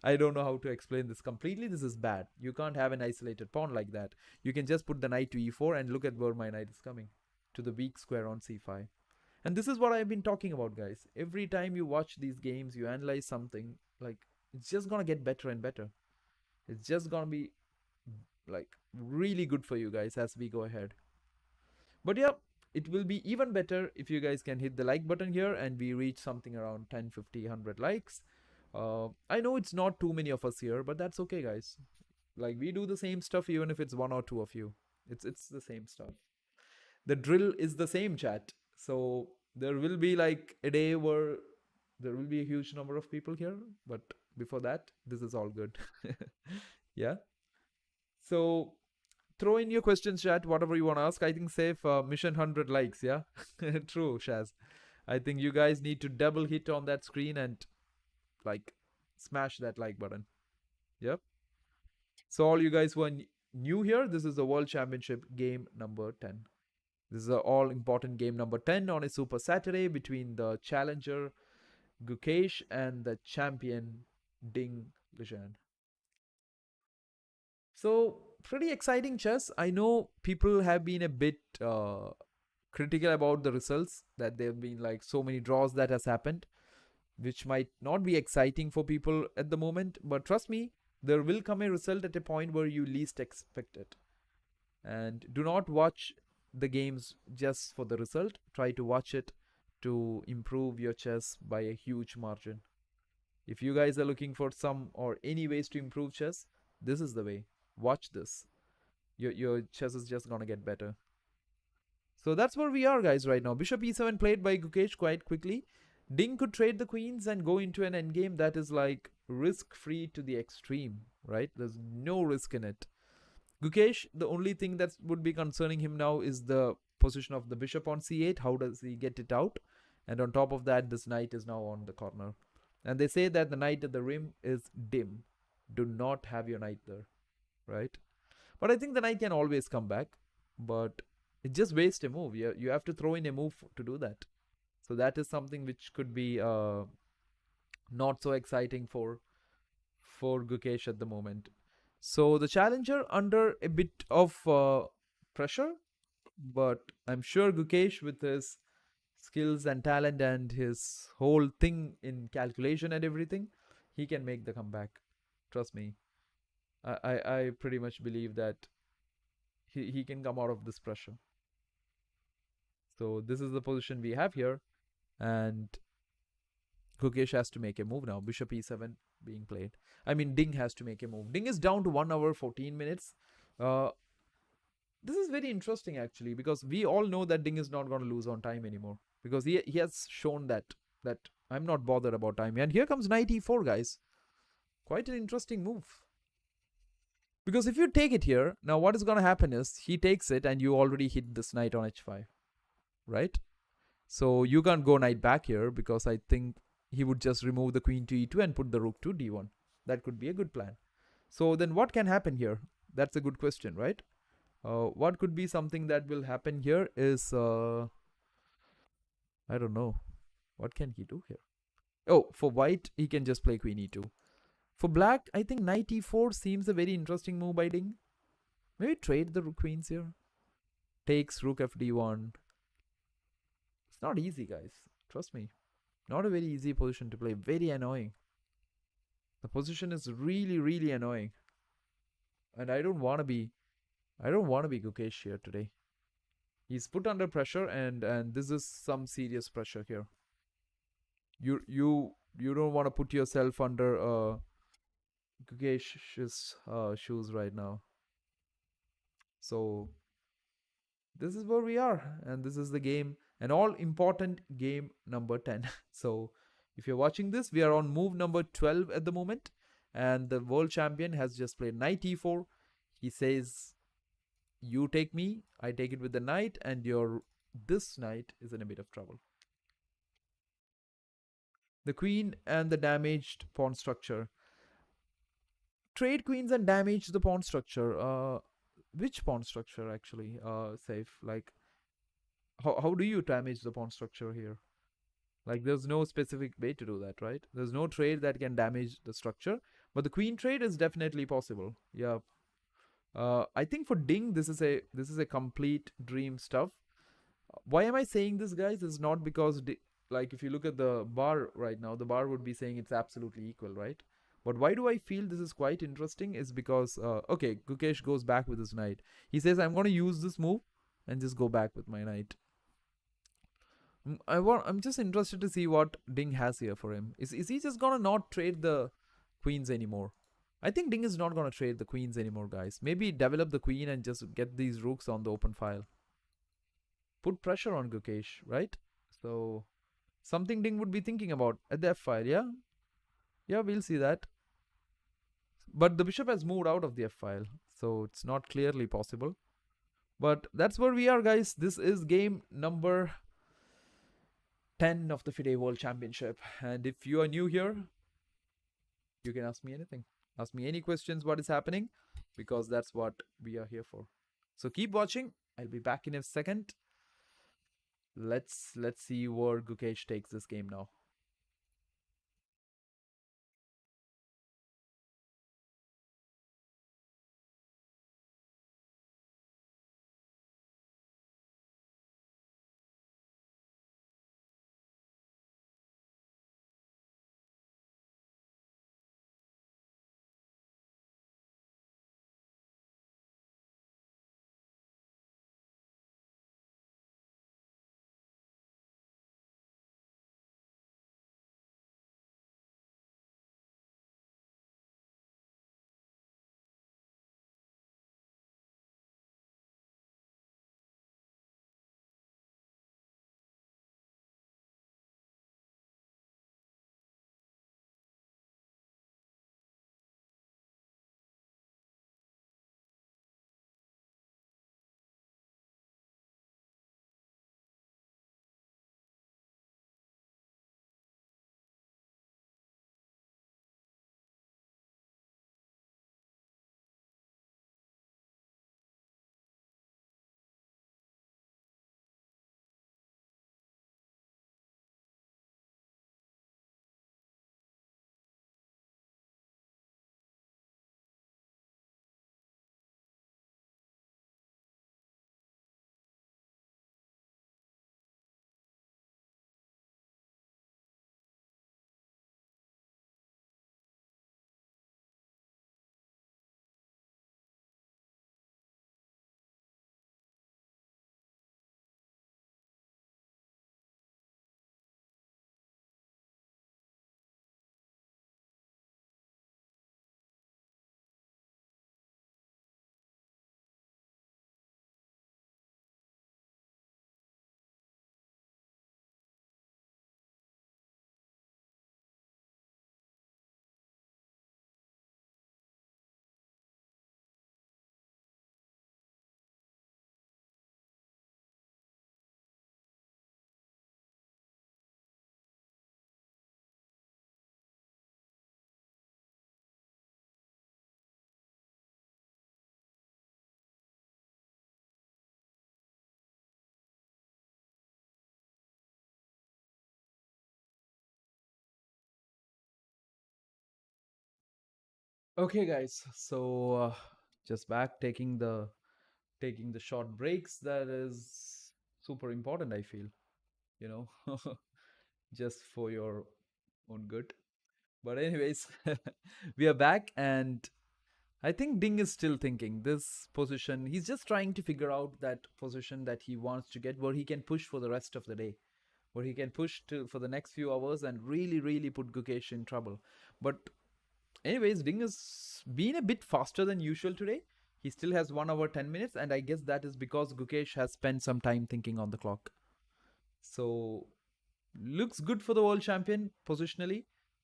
I don't know how to explain this completely. This is bad. You can't have an isolated pawn like that. You can just put the knight to e4 and look at where my knight is coming, to the weak square on c5. And this is what I've been talking about, guys. Every time you watch these games, you analyze something, like it's just gonna get better and better. It's just gonna be like really good for you guys as we go ahead. But yeah, it will be even better if you guys can hit the like button here and we reach something around 10, 50, 100 likes. I know it's not too many of us here, but that's okay, guys. Like we do the same stuff even if it's one or two of you. It's the same stuff. The drill is the same, chat. So there will be like a day where there will be a huge number of people here, but before that, this is all good. Yeah. So throw in your questions, chat, whatever you want to ask. I think safe mission 100 likes, yeah. True, Shaz. I think you guys need to double hit on that screen and like smash that like button. Yep. So all you guys who are new here, this is the World Championship game number 10. This is an all important game number 10 on a Super Saturday between the challenger Gukesh and the champion Ding Liren. So, pretty exciting chess. I know people have been a bit critical about the results, that there have been like so many draws that has happened, which might not be exciting for people at the moment. But trust me, there will come a result at a point where you least expect it. And do not watch the games just for the result. Try to watch it to improve your chess by a huge margin. If you guys are looking for some or any ways to improve chess, this is the way. Watch this. Your chess is just gonna get better. So that's where we are, guys, right now. Bishop e7 played by Gukesh quite quickly. Ding could trade the queens and go into an endgame that is like risk-free to the extreme, right? There's no risk in it. Gukesh, the only thing that would be concerning him now is the position of the bishop on c8. How does he get it out? And on top of that, this knight is now on the corner. And they say that the knight at the rim is dim. Do not have your knight there, right? But I think the knight can always come back. But it just wastes a move. You have to throw in a move to do that. So that is something which could be not so exciting for Gukesh at the moment. So the challenger under a bit of pressure, but I'm sure Gukesh, with his skills and talent and his whole thing in calculation and everything, he can make the comeback. Trust me. I pretty much believe that he can come out of this pressure. So this is the position we have here. And Gukesh has to make a move now. Bishop e7 being played. I mean, Ding has to make a move. Ding is down to 1 hour 14 minutes. This is very interesting actually, because we all know that Ding is not going to lose on time anymore, because he has shown that I'm not bothered about time. And here comes knight e4, guys. Quite an interesting move. Because if you take it here, now what is going to happen is he takes it and you already hit this knight on h5, right? So you can't go knight back here, because I think he would just remove the queen to e2 and put the rook to d1. That could be a good plan. So then what can happen here? That's a good question, right? What could be something that will happen here is, I don't know. What can he do here? Oh, for white, he can just play queen e2. For black, I think knight e4 seems a very interesting move by Ding. Maybe trade the queens here. Takes rook fd1. It's not easy, guys. Trust me. Not a very easy position to play. Very annoying. The position is really, really annoying. And I don't want to be Gukesh here today. He's put under pressure, and this is some serious pressure here. You don't want to put yourself under Gukesh's shoes right now. So this is where we are, and this is the game, an all important game number 10. So if you're watching this, we are on move number 12 at the moment, and the world champion has just played knight e4. He says, you take me, I take it with the knight, and this knight is in a bit of trouble. The queen and the damaged pawn structure. Trade queens and damage the pawn structure. Which pawn structure actually? Safe. Like, how do you damage the pawn structure here? Like, there's no specific way to do that, right? There's no trade that can damage the structure, but the queen trade is definitely possible. Yeah. I think for Ding, this is a complete dream stuff. Why am I saying this, guys? Is not because like, if you look at the bar right now, the bar would be saying it's absolutely equal, right? But why do I feel this is quite interesting is because, okay, Gukesh goes back with his knight. He says, I'm going to use this move and just go back with my knight. I'm just interested to see what Ding has here for him. Is he just going to not trade the queens anymore? I think Ding is not going to trade the queens anymore, guys. Maybe develop the queen and just get these rooks on the open file. Put pressure on Gukesh, right? So something Ding would be thinking about at the f file, yeah? Yeah, we'll see that. But the bishop has moved out of the f file, so it's not clearly possible. But that's where we are, guys. This is game number 10 of the FIDE World Championship. And if you are new here, you can ask me anything. Ask me any questions, what is happening, because that's what we are here for. So keep watching. I'll be back in a second. Let's see where Gukesh takes this game now. Okay, guys. So just back taking the short breaks. That is super important. I feel, you know, just for your own good. But anyways, we are back, and I think Ding is still thinking this position. He's just trying to figure out that position that he wants to get, where he can push for the rest of the day, where he can push to for the next few hours and really, really put Gukesh in trouble. But anyways, Ding has been a bit faster than usual today. He still has 1 hour 10 minutes, and I guess that is because Gukesh has spent some time thinking on the clock. So looks good for the world champion positionally.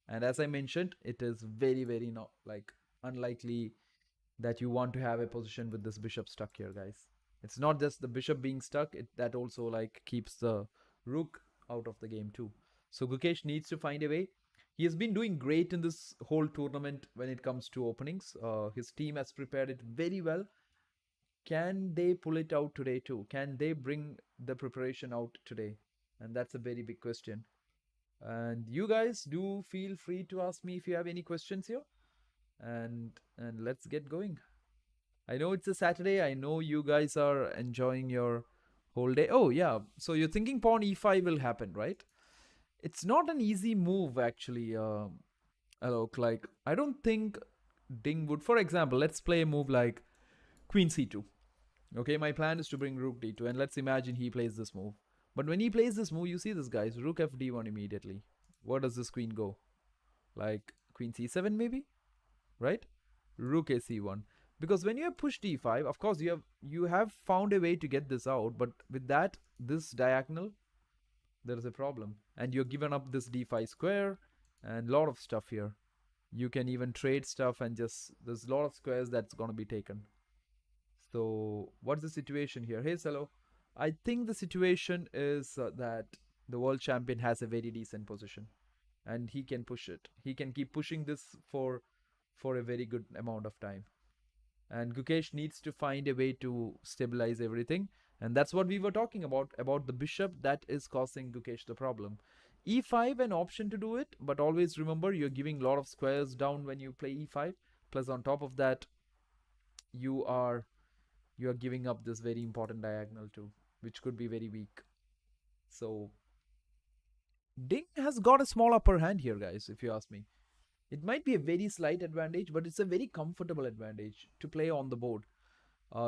And as I mentioned, it is very, very not like unlikely that you want to have a position with this bishop stuck here, guys. It's not just the bishop being stuck, it that also like keeps the rook out of the game too. So Gukesh needs to find a way. He has been doing great in this whole tournament when it comes to openings. His team has prepared it very well. Can they pull it out today too? Can they bring the preparation out today? And that's a very big question. And you guys do feel free to ask me if you have any questions here. And let's get going. I know it's a Saturday. I know you guys are enjoying your whole day. Oh yeah, so you're thinking pawn e5 will happen, right? It's not an easy move actually. Alok, like I don't think Ding would. For example, let's play a move like queen c2. Okay, my plan is to bring rook d2, and let's imagine he plays this move. But when he plays this move, you see this guys, rook f d1 immediately. Where does this queen go? Like queen c7 maybe, right? Rook a c1. Because when you have pushed d5, of course you have found a way to get this out, but with that this diagonal, there is a problem, and you're given up this d5 square and a lot of stuff here. You can even trade stuff, and just there's a lot of squares that's going to be taken. So what's the situation here? Hey Salo, I think the situation is that the world champion has a very decent position, and he can push it. He can keep pushing this for a very good amount of time. And Gukesh needs to find a way to stabilize everything. And that's what we were talking about the bishop that is causing Gukesh the problem. E5 an option to do it, but always remember you're giving a lot of squares down when you play E5. Plus on top of that, you are you are giving up this very important diagonal too, which could be very weak. So Ding has got a small upper hand here, guys, if you ask me. It might be a very slight advantage, but it's a very comfortable advantage to play on the board.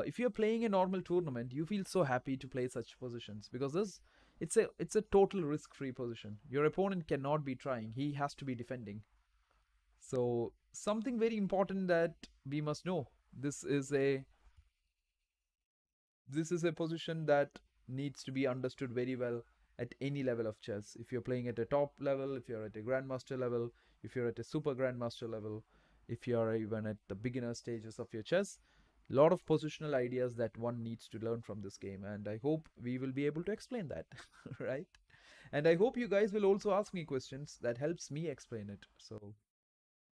If you're playing a normal tournament, you feel so happy to play such positions because it's a total risk-free position. Your opponent cannot be trying; he has to be defending. So something very important that we must know: this is a this is a position that needs to be understood very well at any level of chess. If you're playing at a top level, if you're at a grandmaster level, if you're at a super grandmaster level, if you're even at the beginner stages of your chess, a lot of positional ideas that one needs to learn from this game, and I hope we will be able to explain that. Right, and I hope you guys will also ask me questions that helps me explain it. So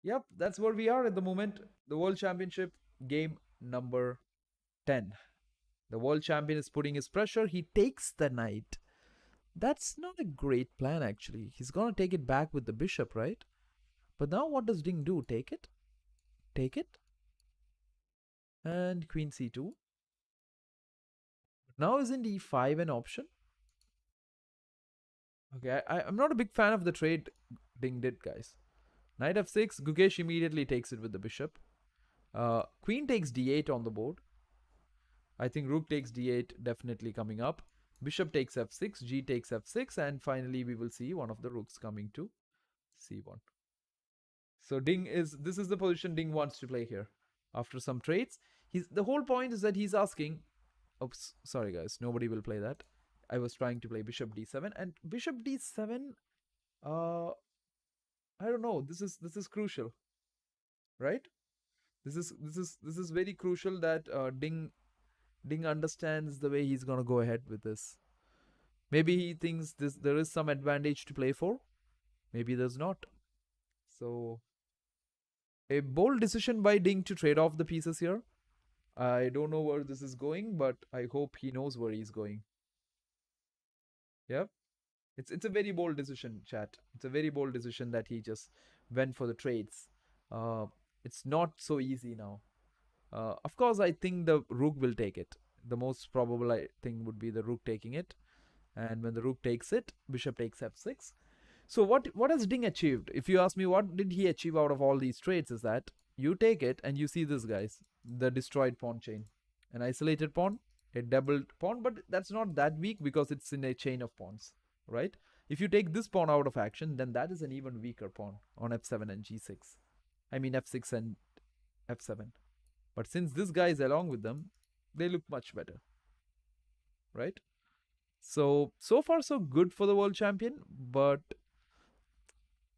yep, that's where we are at the moment. The world championship game number 10. The world champion is putting his pressure. He takes the knight. That's not a great plan, actually. He's gonna take it back with the bishop, right? But now what does Ding do? Take it? Take it? And queen c2. Now isn't e5 an option? Okay, I'm not a big fan of the trade Ding did, guys. Knight f6. Gukesh immediately takes it with the bishop. Queen takes d8 on the board. I think rook takes d8 definitely coming up. Bishop takes f6, g takes f6, and finally we will see one of the rooks coming to c1. So this is the position Ding wants to play here. After some trades, the whole point is that he's asking. Oops, sorry guys, nobody will play that. I was trying to play bishop d7, and bishop d7. Uh, I don't know. This is crucial, right? This is very crucial that Ding understands the way he's gonna go ahead with this. Maybe he thinks there is some advantage to play for. Maybe there's not. So a bold decision by Ding to trade off the pieces here. I don't know where this is going, but I hope he knows where he's going. Yep. It's a very bold decision, chat. It's a very bold decision that he just went for the trades. Uh, It's not so easy now. Of course, I think the rook will take it. The most probable thing would be the rook taking it. And when the rook takes it, bishop takes f6. So what has Ding achieved? If you ask me, what did he achieve out of all these trades? Is that you take it and you see this, guys, the destroyed pawn chain, an isolated pawn, a doubled pawn, but that's not that weak because it's in a chain of pawns, right? If you take this pawn out of action, then that is an even weaker pawn on f7 and g6. I mean f6 and f7. But since this guy is along with them, they look much better, right? So far so good for the world champion, but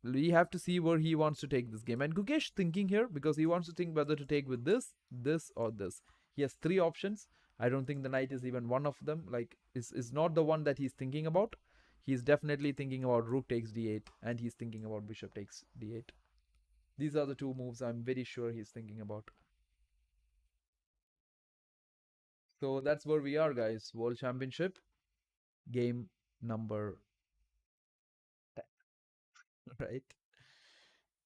we have to see where he wants to take this game. And Gukesh thinking here because he wants to think whether to take with this, this, or this. He has three options. I don't think the knight is even one of them. Like, is not the one that he's thinking about. He's definitely thinking about rook takes d8, and he's thinking about bishop takes d8. These are the two moves I'm very sure he's thinking about. So that's where we are, guys. World Championship, game number 10, right?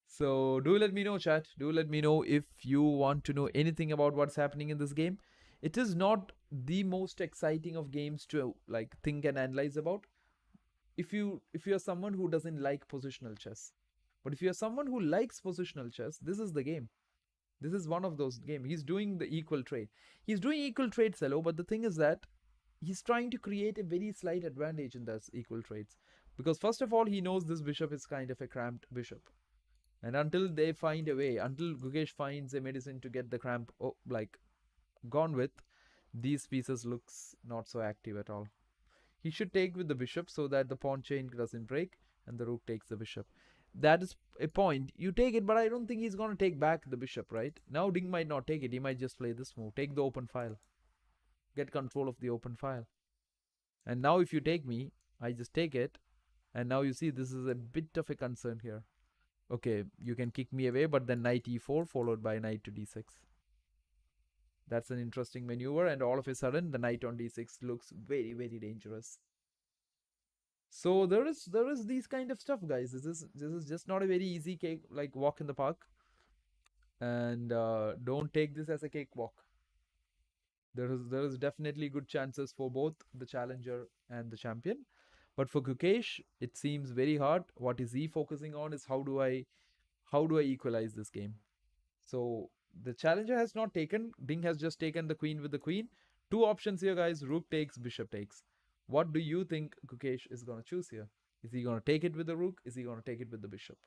So do let me know, chat. Do let me know if you want to know anything about what's happening in this game. It is not the most exciting of games to like think and analyze about. If you're someone who doesn't like positional chess, but if you're someone who likes positional chess, this is the game. This is one of those games. He's doing the equal trade. He's doing equal trade, Cello, but the thing is that he's trying to create a very slight advantage in those equal trades. Because first of all, he knows this bishop is kind of a cramped bishop. And until they find a way, until Gukesh finds a medicine to get the cramp like gone with, these pieces looks not so active at all. He should take with the bishop so that the pawn chain doesn't break and the rook takes the bishop. That is a point. You take it, but I don't think he's going to take back the bishop, right? Now Ding might not take it. He might just play this move. Take the open file. Get control of the open file. And now if you take me, I just take it. And now you see this is a bit of a concern here. Okay, you can kick me away, but then knight e4 followed by knight to d6. That's an interesting maneuver, and all of a sudden the knight on d6 looks very, very dangerous. So there is these kind of stuff, guys. This is just not a very easy cake like walk in the park, and don't take this as a cakewalk. There is definitely good chances for both the challenger and the champion, but for Gukesh it seems very hard. What is he focusing on is how do I equalize this game? So the challenger has not taken. Ding has just taken the queen with the queen. Two options here, guys. Rook takes, bishop takes. What do you think Gukesh is going to choose here? Is he going to take it with the rook? Is he going to take it with the bishop?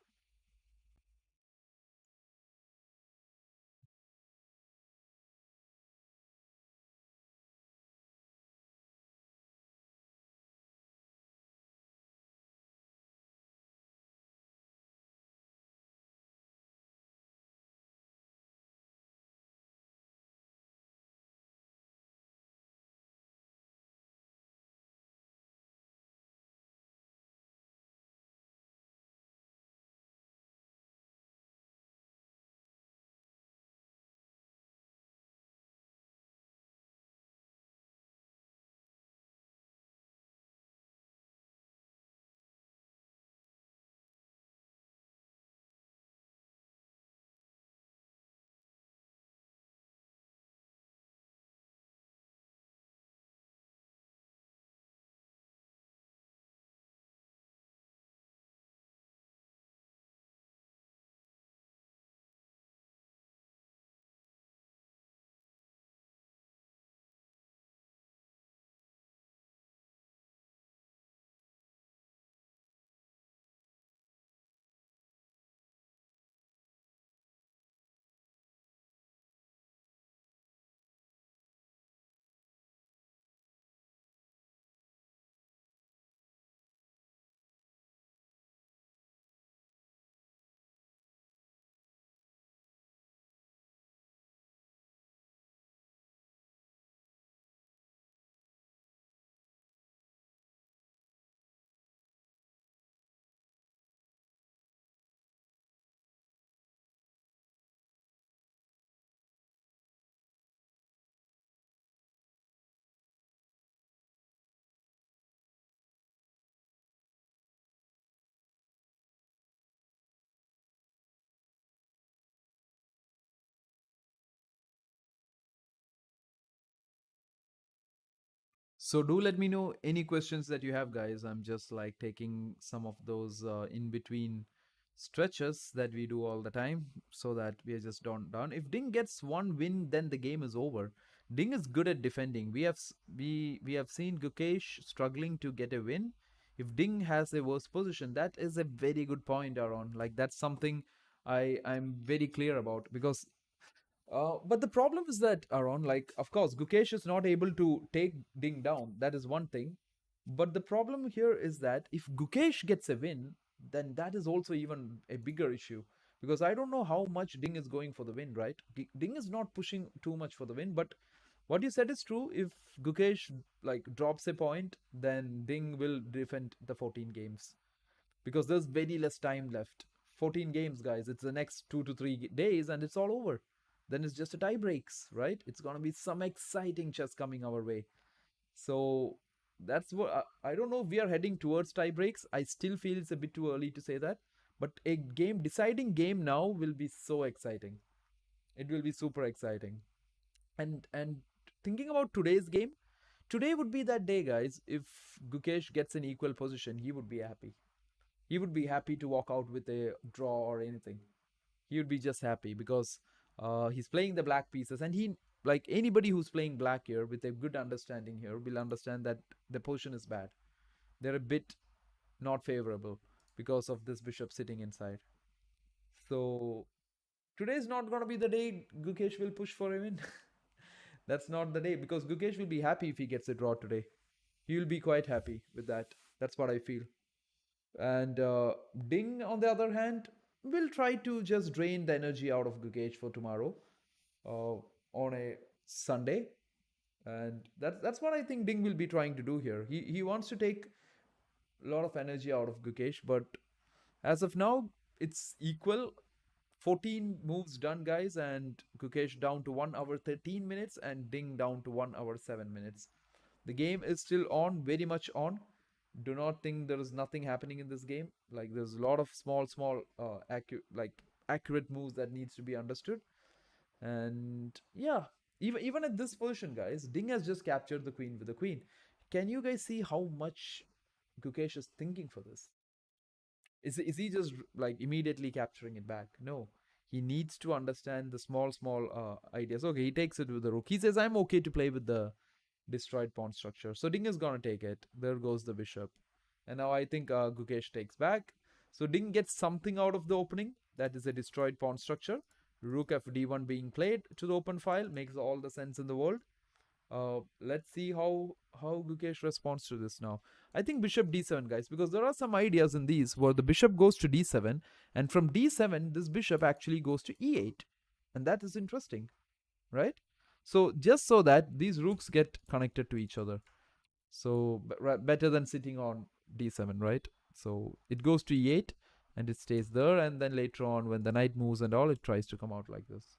So do let me know any questions that you have, guys. I'm just like taking some of those in between stretches that we do all the time, so that we are just done. If Ding gets one win, then the game is over. Ding is good at defending. We have seen Gukesh struggling to get a win. If Ding has a worse position, that is a very good point, Aaron. Like that's something I'm very clear about, because but the problem is that, Aaron, like, of course, Gukesh is not able to take Ding down. That is one thing. But the problem here is that if Gukesh gets a win, then that is also even a bigger issue. Because I don't know how much Ding is going for the win, right? Ding is not pushing too much for the win, but what you said is true. If Gukesh like drops a point, then Ding will defend the 14 games, because there's very less time left. 14 games, guys. It's the next 2 to 3 days, and it's all over. Then it's just a tie breaks, right? It's gonna be some exciting chess coming our way. So that's what I don't know if we are heading towards tie breaks. I still feel it's a bit too early to say that, but a game deciding game now will be so exciting. It will be super exciting. And thinking about today's game, today would be that day, guys. If Gukesh gets an equal position, he would be happy. He would be happy to walk out with a draw or anything. He would be just happy, because he's playing the black pieces, and he, like anybody who's playing black here with a good understanding here, will understand that the position is bad. They're a bit not favorable because of this bishop sitting inside. So today's not going to be the day Gukesh will push for a win. That's not the day, because Gukesh will be happy if he gets a draw today. He will be quite happy with that. That's what I feel. And Ding, on the other hand, will try to just drain the energy out of Gukesh for tomorrow uh, on a Sunday. And that's what I think Ding will be trying to do here. He wants to take a lot of energy out of Gukesh, but as of now, it's equal. 14 moves done, guys, and Gukesh down to 1 hour 13 minutes, and Ding down to 1 hour 7 minutes. The game is still on, very much on. Do not think there is nothing happening in this game. Like there's a lot of small accurate moves that needs to be understood. And yeah, even at this position, guys, Ding has just captured the queen with the queen. Can you guys see how much Gukesh is thinking for this? Is he just like immediately capturing it back? No, he needs to understand the small ideas. Okay, he takes it with the rook. He says, I'm okay to play with the destroyed pawn structure. So Ding is gonna take it. There goes the bishop. And now I think Gukesh takes back. So Ding gets something out of the opening. That is a destroyed pawn structure. Rook fd1 being played to the open file makes all the sense in the world. Let's see how Gukesh responds to this now. I think bishop d7, guys, because there are some ideas in these where the bishop goes to d7, and from d7 this bishop actually goes to e8, and that is interesting, right? So just so that these rooks get connected to each other. So better than sitting on d7, right? So it goes to e8 and it stays there, and then later on when the knight moves and all, it tries to come out like this.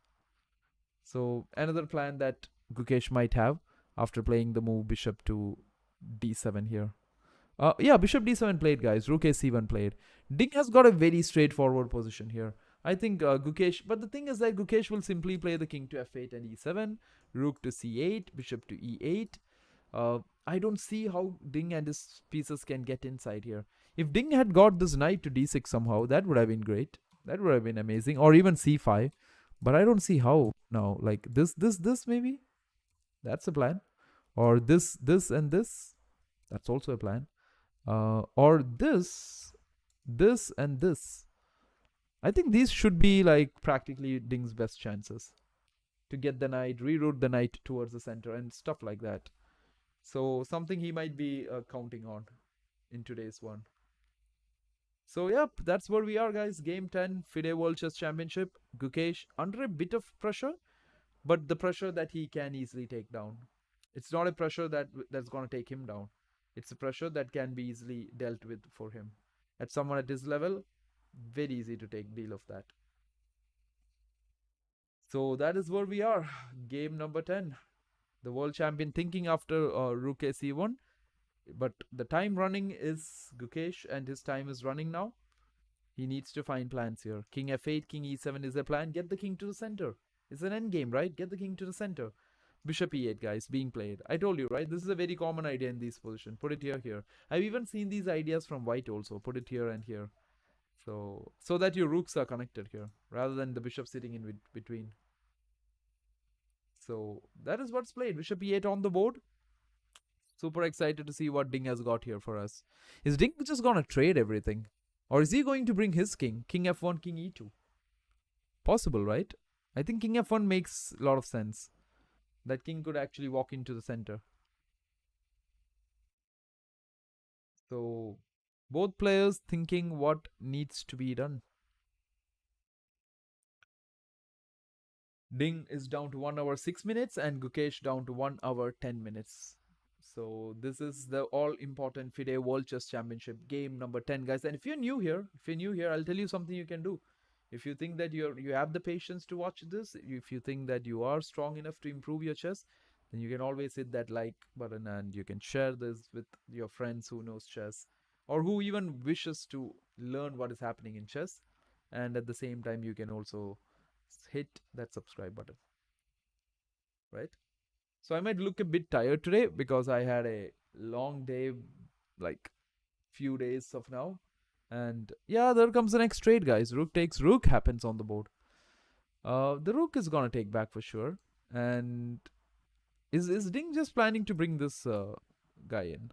So another plan that Gukesh might have after playing the move bishop to d7 here. Yeah, bishop d7 played, guys. Rook a c1 played. Ding has got a very straightforward position here. I think Gukesh, but the thing is that Gukesh will simply play the king to f8 and e7, rook to c8, bishop to e8. I don't see how Ding and his pieces can get inside here. If Ding had got this knight to d6 somehow, that would have been great. That would have been amazing. Or even c5. But I don't see how now. Like this maybe? That's a plan. Or this, and this. That's also a plan. Or this and this. I think these should be like practically Ding's best chances to get the knight, reroute the knight towards the center and stuff like that. So something he might be counting on in today's one. So yep, that's where we are, guys. Game 10, FIDE World Chess Championship. Gukesh under a bit of pressure, but the pressure that he can easily take down. It's not a pressure that's going to take him down. It's a pressure that can be easily dealt with for him. At someone at his level, very easy to take deal of that. So that is where we are. Game number 10. The world champion thinking after rook a c1. But the time running is Gukesh, and his time is running now. He needs to find plans here. King f8, king e7 is a plan. Get the king to the center. It's an endgame, right? Get the king to the center. Bishop e8, guys, being played. I told you, right? This is a very common idea in these positions. Put it here, here. I've even seen these ideas from white also. Put it here and here. So that your rooks are connected here, rather than the bishop sitting in between. So that is what's played. Bishop e8 on the board. Super excited to see what Ding has got here for us. Is Ding just gonna trade everything? Or is he going to bring his king? King f1, king e2. Possible, right? I think king f1 makes a lot of sense. That king could actually walk into the center. So both players thinking what needs to be done. Ding is down to 1 hour 6 minutes and Gukesh down to 1 hour 10 minutes. So this is the all important FIDE World Chess Championship game number 10, guys. And if you're new here, I'll tell you something you can do. If you think that you have the patience to watch this, if you think that you are strong enough to improve your chess, then you can always hit that like button and you can share this with your friends who knows chess or who even wishes to learn what is happening in chess. And at the same time, you can also hit that subscribe button, right? So I might look a bit tired today because I had a long day, like few days of now. And yeah, there comes the next trade, guys. Rook takes rook happens on the board. The rook is gonna take back for sure. And is Ding just planning to bring this guy in?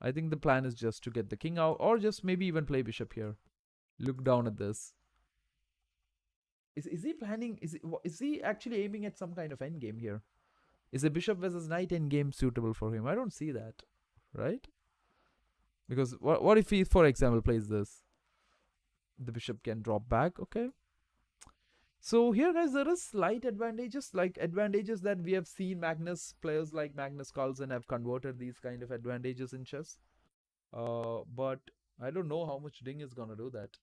I think the plan is just to get the king out, or just maybe even play bishop here. Look down at this. Is he planning? Is he actually aiming at some kind of endgame here? Is a bishop versus knight endgame suitable for him? I don't see that, right? Because what if he, for example, plays this? The bishop can drop back, okay? So here, guys, there is slight advantages, like advantages that we have seen players like Magnus Carlsen have converted these kind of advantages in chess. But I don't know how much Ding is gonna do that.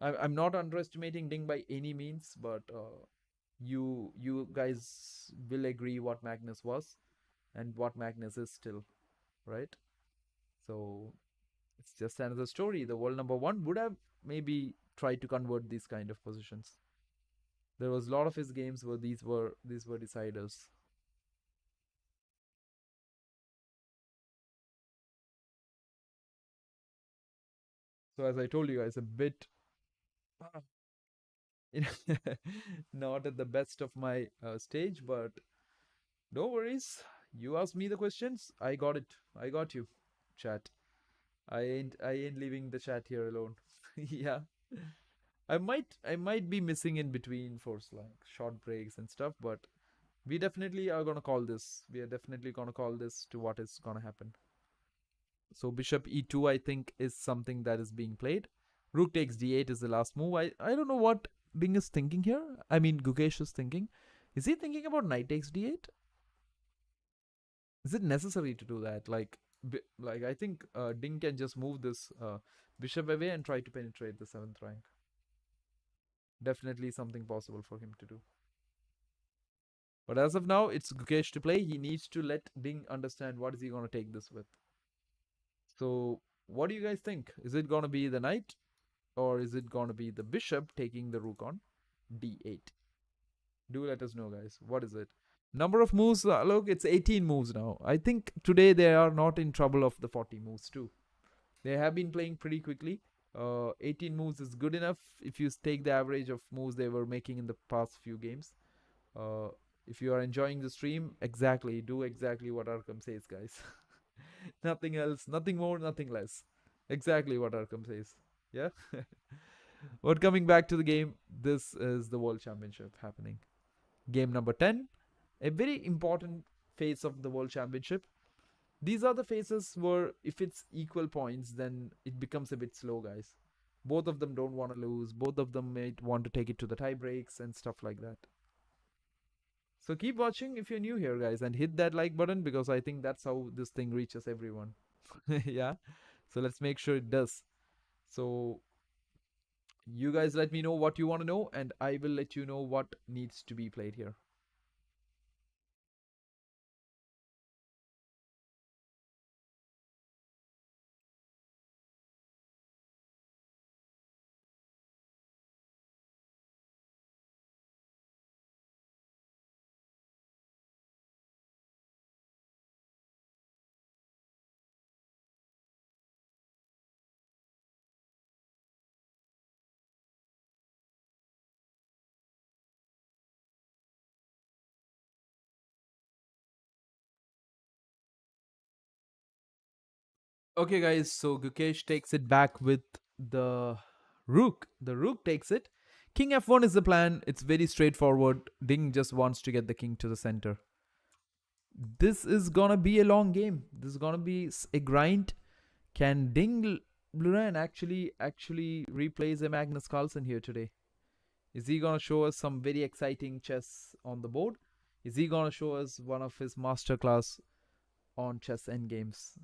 I'm not underestimating Ding by any means, but you guys will agree what Magnus was and what Magnus is still, right? So it's just another story. The world number one would have maybe tried to convert these kind of positions. There was a lot of his games where these were deciders. So as I told you guys, a bit not at the best of my stage, but no worries. You asked me the questions, I got it. I got you, chat. I ain't leaving the chat here alone. Yeah. I might be missing in between for like short breaks and stuff, but we definitely are gonna call this. We are definitely gonna call this to what is gonna happen. So bishop e2, I think, is something that is being played. Rook takes d8 is the last move. I don't know what Ding is thinking here. I mean, Gukesh is thinking. Is he thinking about knight takes d8? Is it necessary to do that? Like I think Ding can just move this bishop away and try to penetrate the 7th rank. Definitely something possible for him to do. But as of now, it's Gukesh to play. He needs to let Ding understand what is he going to take this with. So what do you guys think? Is it going to be the knight? Or is it going to be the bishop taking the rook on d8? Do let us know, guys. What is it? Number of moves, look, it's 18 moves now. I think today they are not in trouble of the 40 moves too. They have been playing pretty quickly. 18 moves is good enough if you take the average of moves they were making in the past few games. If you are enjoying the stream, do exactly what Arkham says, guys. Nothing else, nothing more, nothing less. Exactly what Arkham says. Yeah. But coming back to the game, this is the World Championship happening. Game number 10, a very important phase of the World Championship. These are the phases where if it's equal points, then it becomes a bit slow, guys. Both of them don't want to lose. Both of them might want to take it to the tie breaks and stuff like that. So keep watching if you're new here, guys, and hit that like button because I think that's how this thing reaches everyone. Yeah. So let's make sure it does. So you guys let me know what you want to know, and I will let you know what needs to be played here. Okay, guys, so Gukesh takes it back with the rook. The rook takes it. King f1 is the plan. It's very straightforward. Ding just wants to get the king to the center. This is gonna be a long game. This is gonna be a grind. Can Liren actually replays a Magnus Carlsen here today? Is he gonna show us some very exciting chess on the board? Is he gonna show us one of his masterclass on chess endgames?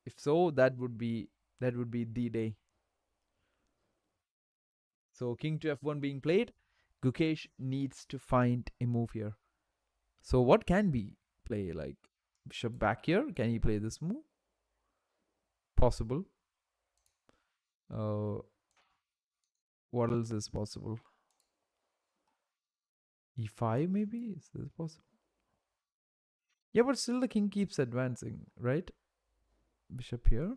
If so, that would be the day. So king to f1 being played. Gukesh needs to find a move here. So what can be play, like bishop back here? Can he play this move? Possible. Uh, what else is possible? E5 maybe? Is this possible? Yeah, but still the king keeps advancing, right? Bishop here.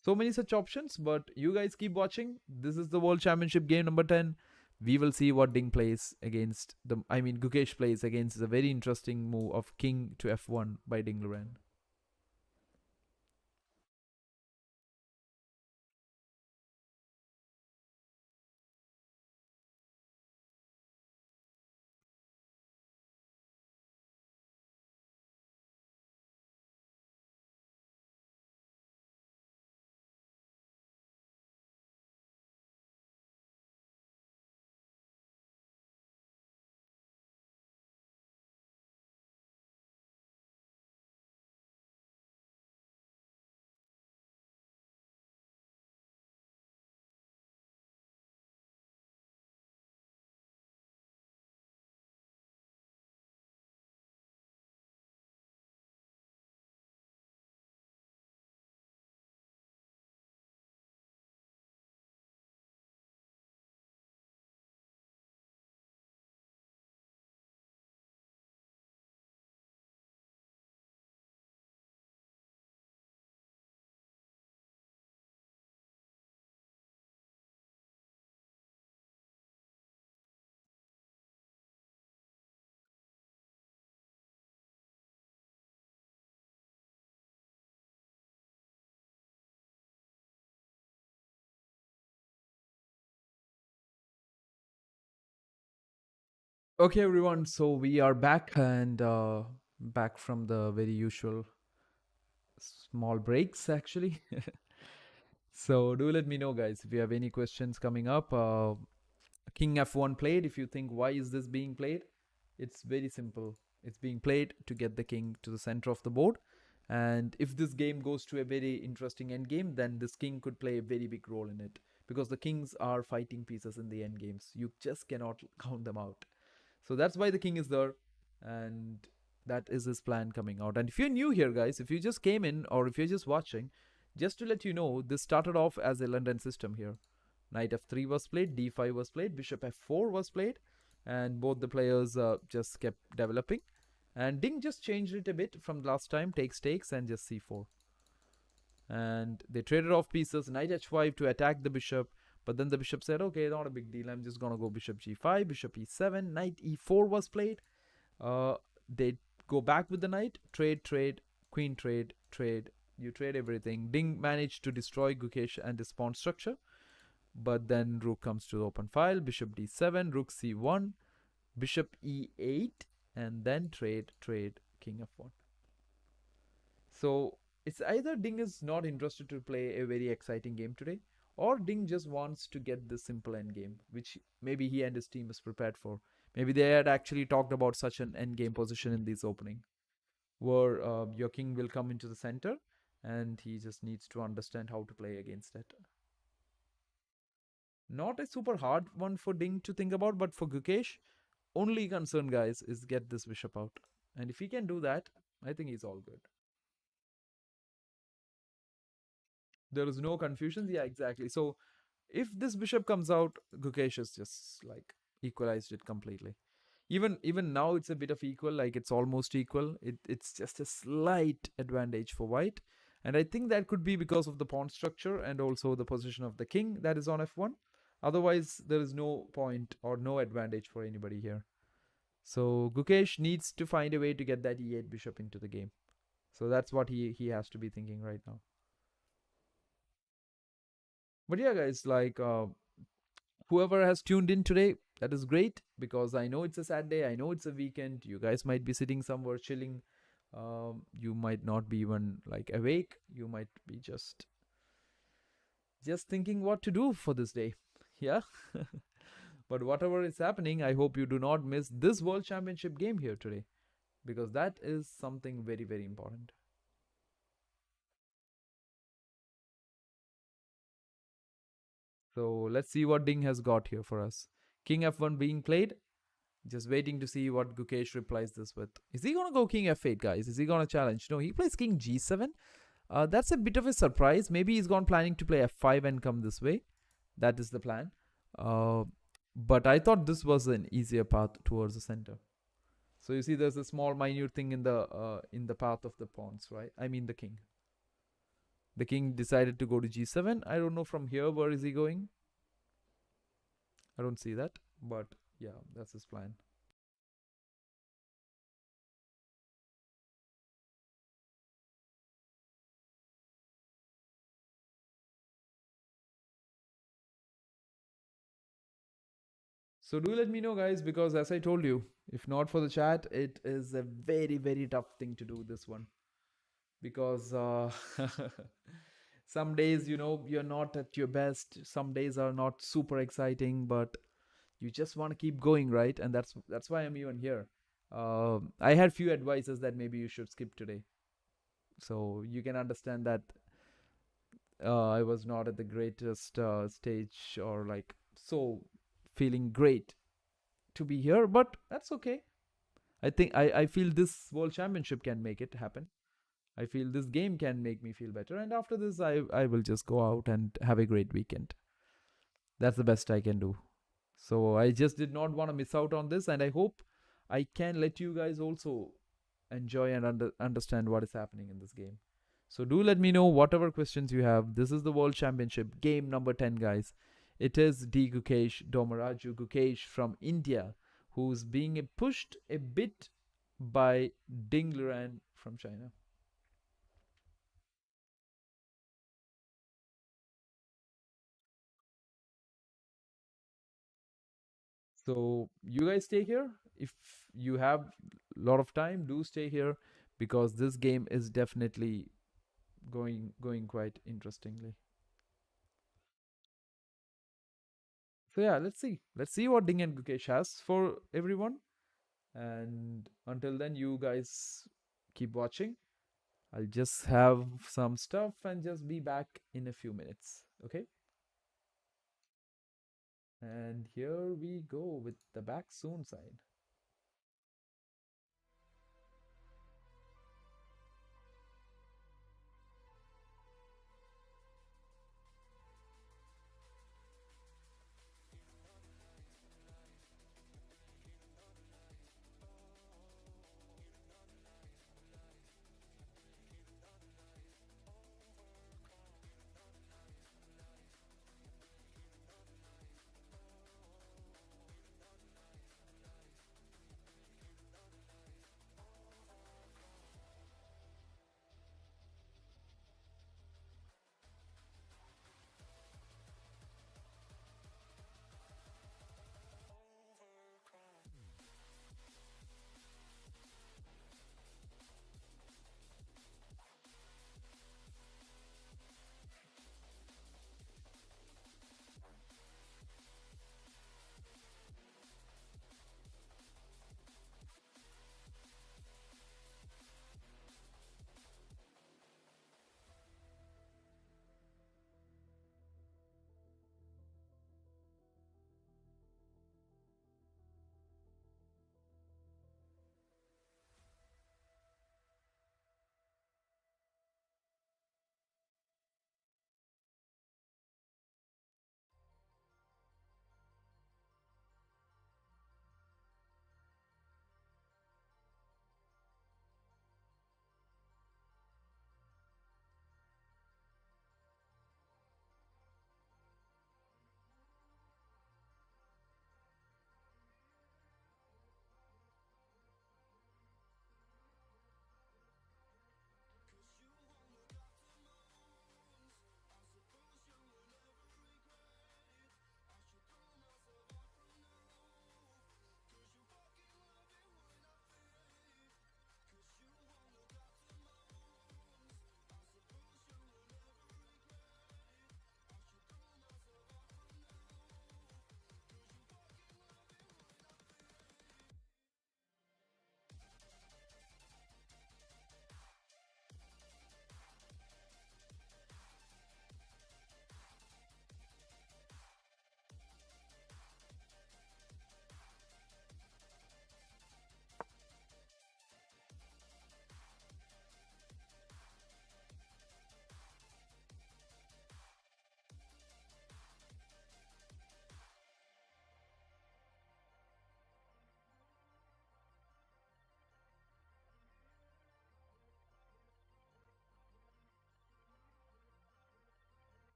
So many such options, but you guys keep watching. This is the World Championship game number 10. We will see what Ding plays against Gukesh plays against the very interesting move of king to f1 by Ding Liren. Okay, everyone. So we are back and back from the very usual small breaks, actually. So do let me know, guys, if you have any questions coming up. King f1 played. If you think why is this being played, it's very simple. It's being played to get the king to the center of the board. And if this game goes to a very interesting end game, then this king could play a very big role in it because the kings are fighting pieces in the end games. You just cannot count them out. So that's why the king is there, and that is his plan coming out. And if you're new here, guys, if you just came in or if you're just watching, just to let you know, this started off as a London system here. Knight f3 was played, d5 was played, bishop f4 was played, and both the players just kept developing. And Ding just changed it a bit from last time, takes, and just c4. And they traded off pieces, knight h5 to attack the bishop, but then the bishop said, okay, not a big deal, I'm just gonna go bishop g5, bishop e7, knight e4 was played. They go back with the knight, trade, queen trade. You trade everything. Ding managed to destroy Gukesh and his pawn structure, but then rook comes to the open file, bishop d7, rook c1, bishop e8, and then trade, king f1. So it's either Ding is not interested to play a very exciting game today, or Ding just wants to get the simple end game, which maybe he and his team is prepared for. Maybe they had actually talked about such an end game position in this opening, where your king will come into the center, and he just needs to understand how to play against it. Not a super hard one for Ding to think about, but for Gukesh, only concern, guys, is get this bishop out. And if he can do that, I think he's all good. There is no confusion. Yeah, exactly. So if this bishop comes out, Gukesh is just like equalized it completely. Even now it's a bit of equal, like it's almost equal. It's just a slight advantage for white. And I think that could be because of the pawn structure and also the position of the king that is on f1. Otherwise, there is no point or no advantage for anybody here. So Gukesh needs to find a way to get that e8 bishop into the game. So that's what he has to be thinking right now. But yeah, guys, like whoever has tuned in today, that is great because I know it's a Saturday, I know it's a weekend. You guys might be sitting somewhere chilling. You might not be even like awake. You might be just thinking what to do for this day. Yeah. But whatever is happening, I hope you do not miss this World Championship game here today because that is something very, very important. So let's see what Ding has got here for us. King f1 being played. Just waiting to see what Gukesh replies this with. Is he gonna go King f8, guys? Is he gonna challenge? No, he plays King g7. That's a bit of a surprise. Maybe he's gone planning to play f5 and come this way. That is the plan. Uh, but I thought this was an easier path towards the center. So you see, there's a small minute thing in the path of the pawns, right? I mean the king. The king decided to go to g7. I don't know from here where is he going. I don't see that, but yeah, that's his plan. So do let me know, guys, because as I told you, if not for the chat, it is a very, very tough thing to do this one. Because some days, you're not at your best. Some days are not super exciting, but you just want to keep going, right? And that's why I'm even here. I had few advices that maybe you should skip today. So you can understand that I was not at the greatest stage or like so feeling great to be here, but that's okay. I think I feel this World Championship can make it happen. I feel this game can make me feel better, and after this, I will just go out and have a great weekend. That's the best I can do. So I just did not want to miss out on this, and I hope I can let you guys also enjoy and understand what is happening in this game. So do let me know whatever questions you have. This is the World Championship game number 10, guys. It is D Gukesh Domaraju Gukesh from India, who's being pushed a bit by Ding Liren from China. So you guys stay here. If you have a lot of time, do stay here because this game is definitely going quite interestingly. So yeah, let's see. Let's see what Ding and Gukesh has for everyone. And until then, you guys keep watching. I'll just have some stuff and just be back in a few minutes. Okay? And here we go with the back soon side.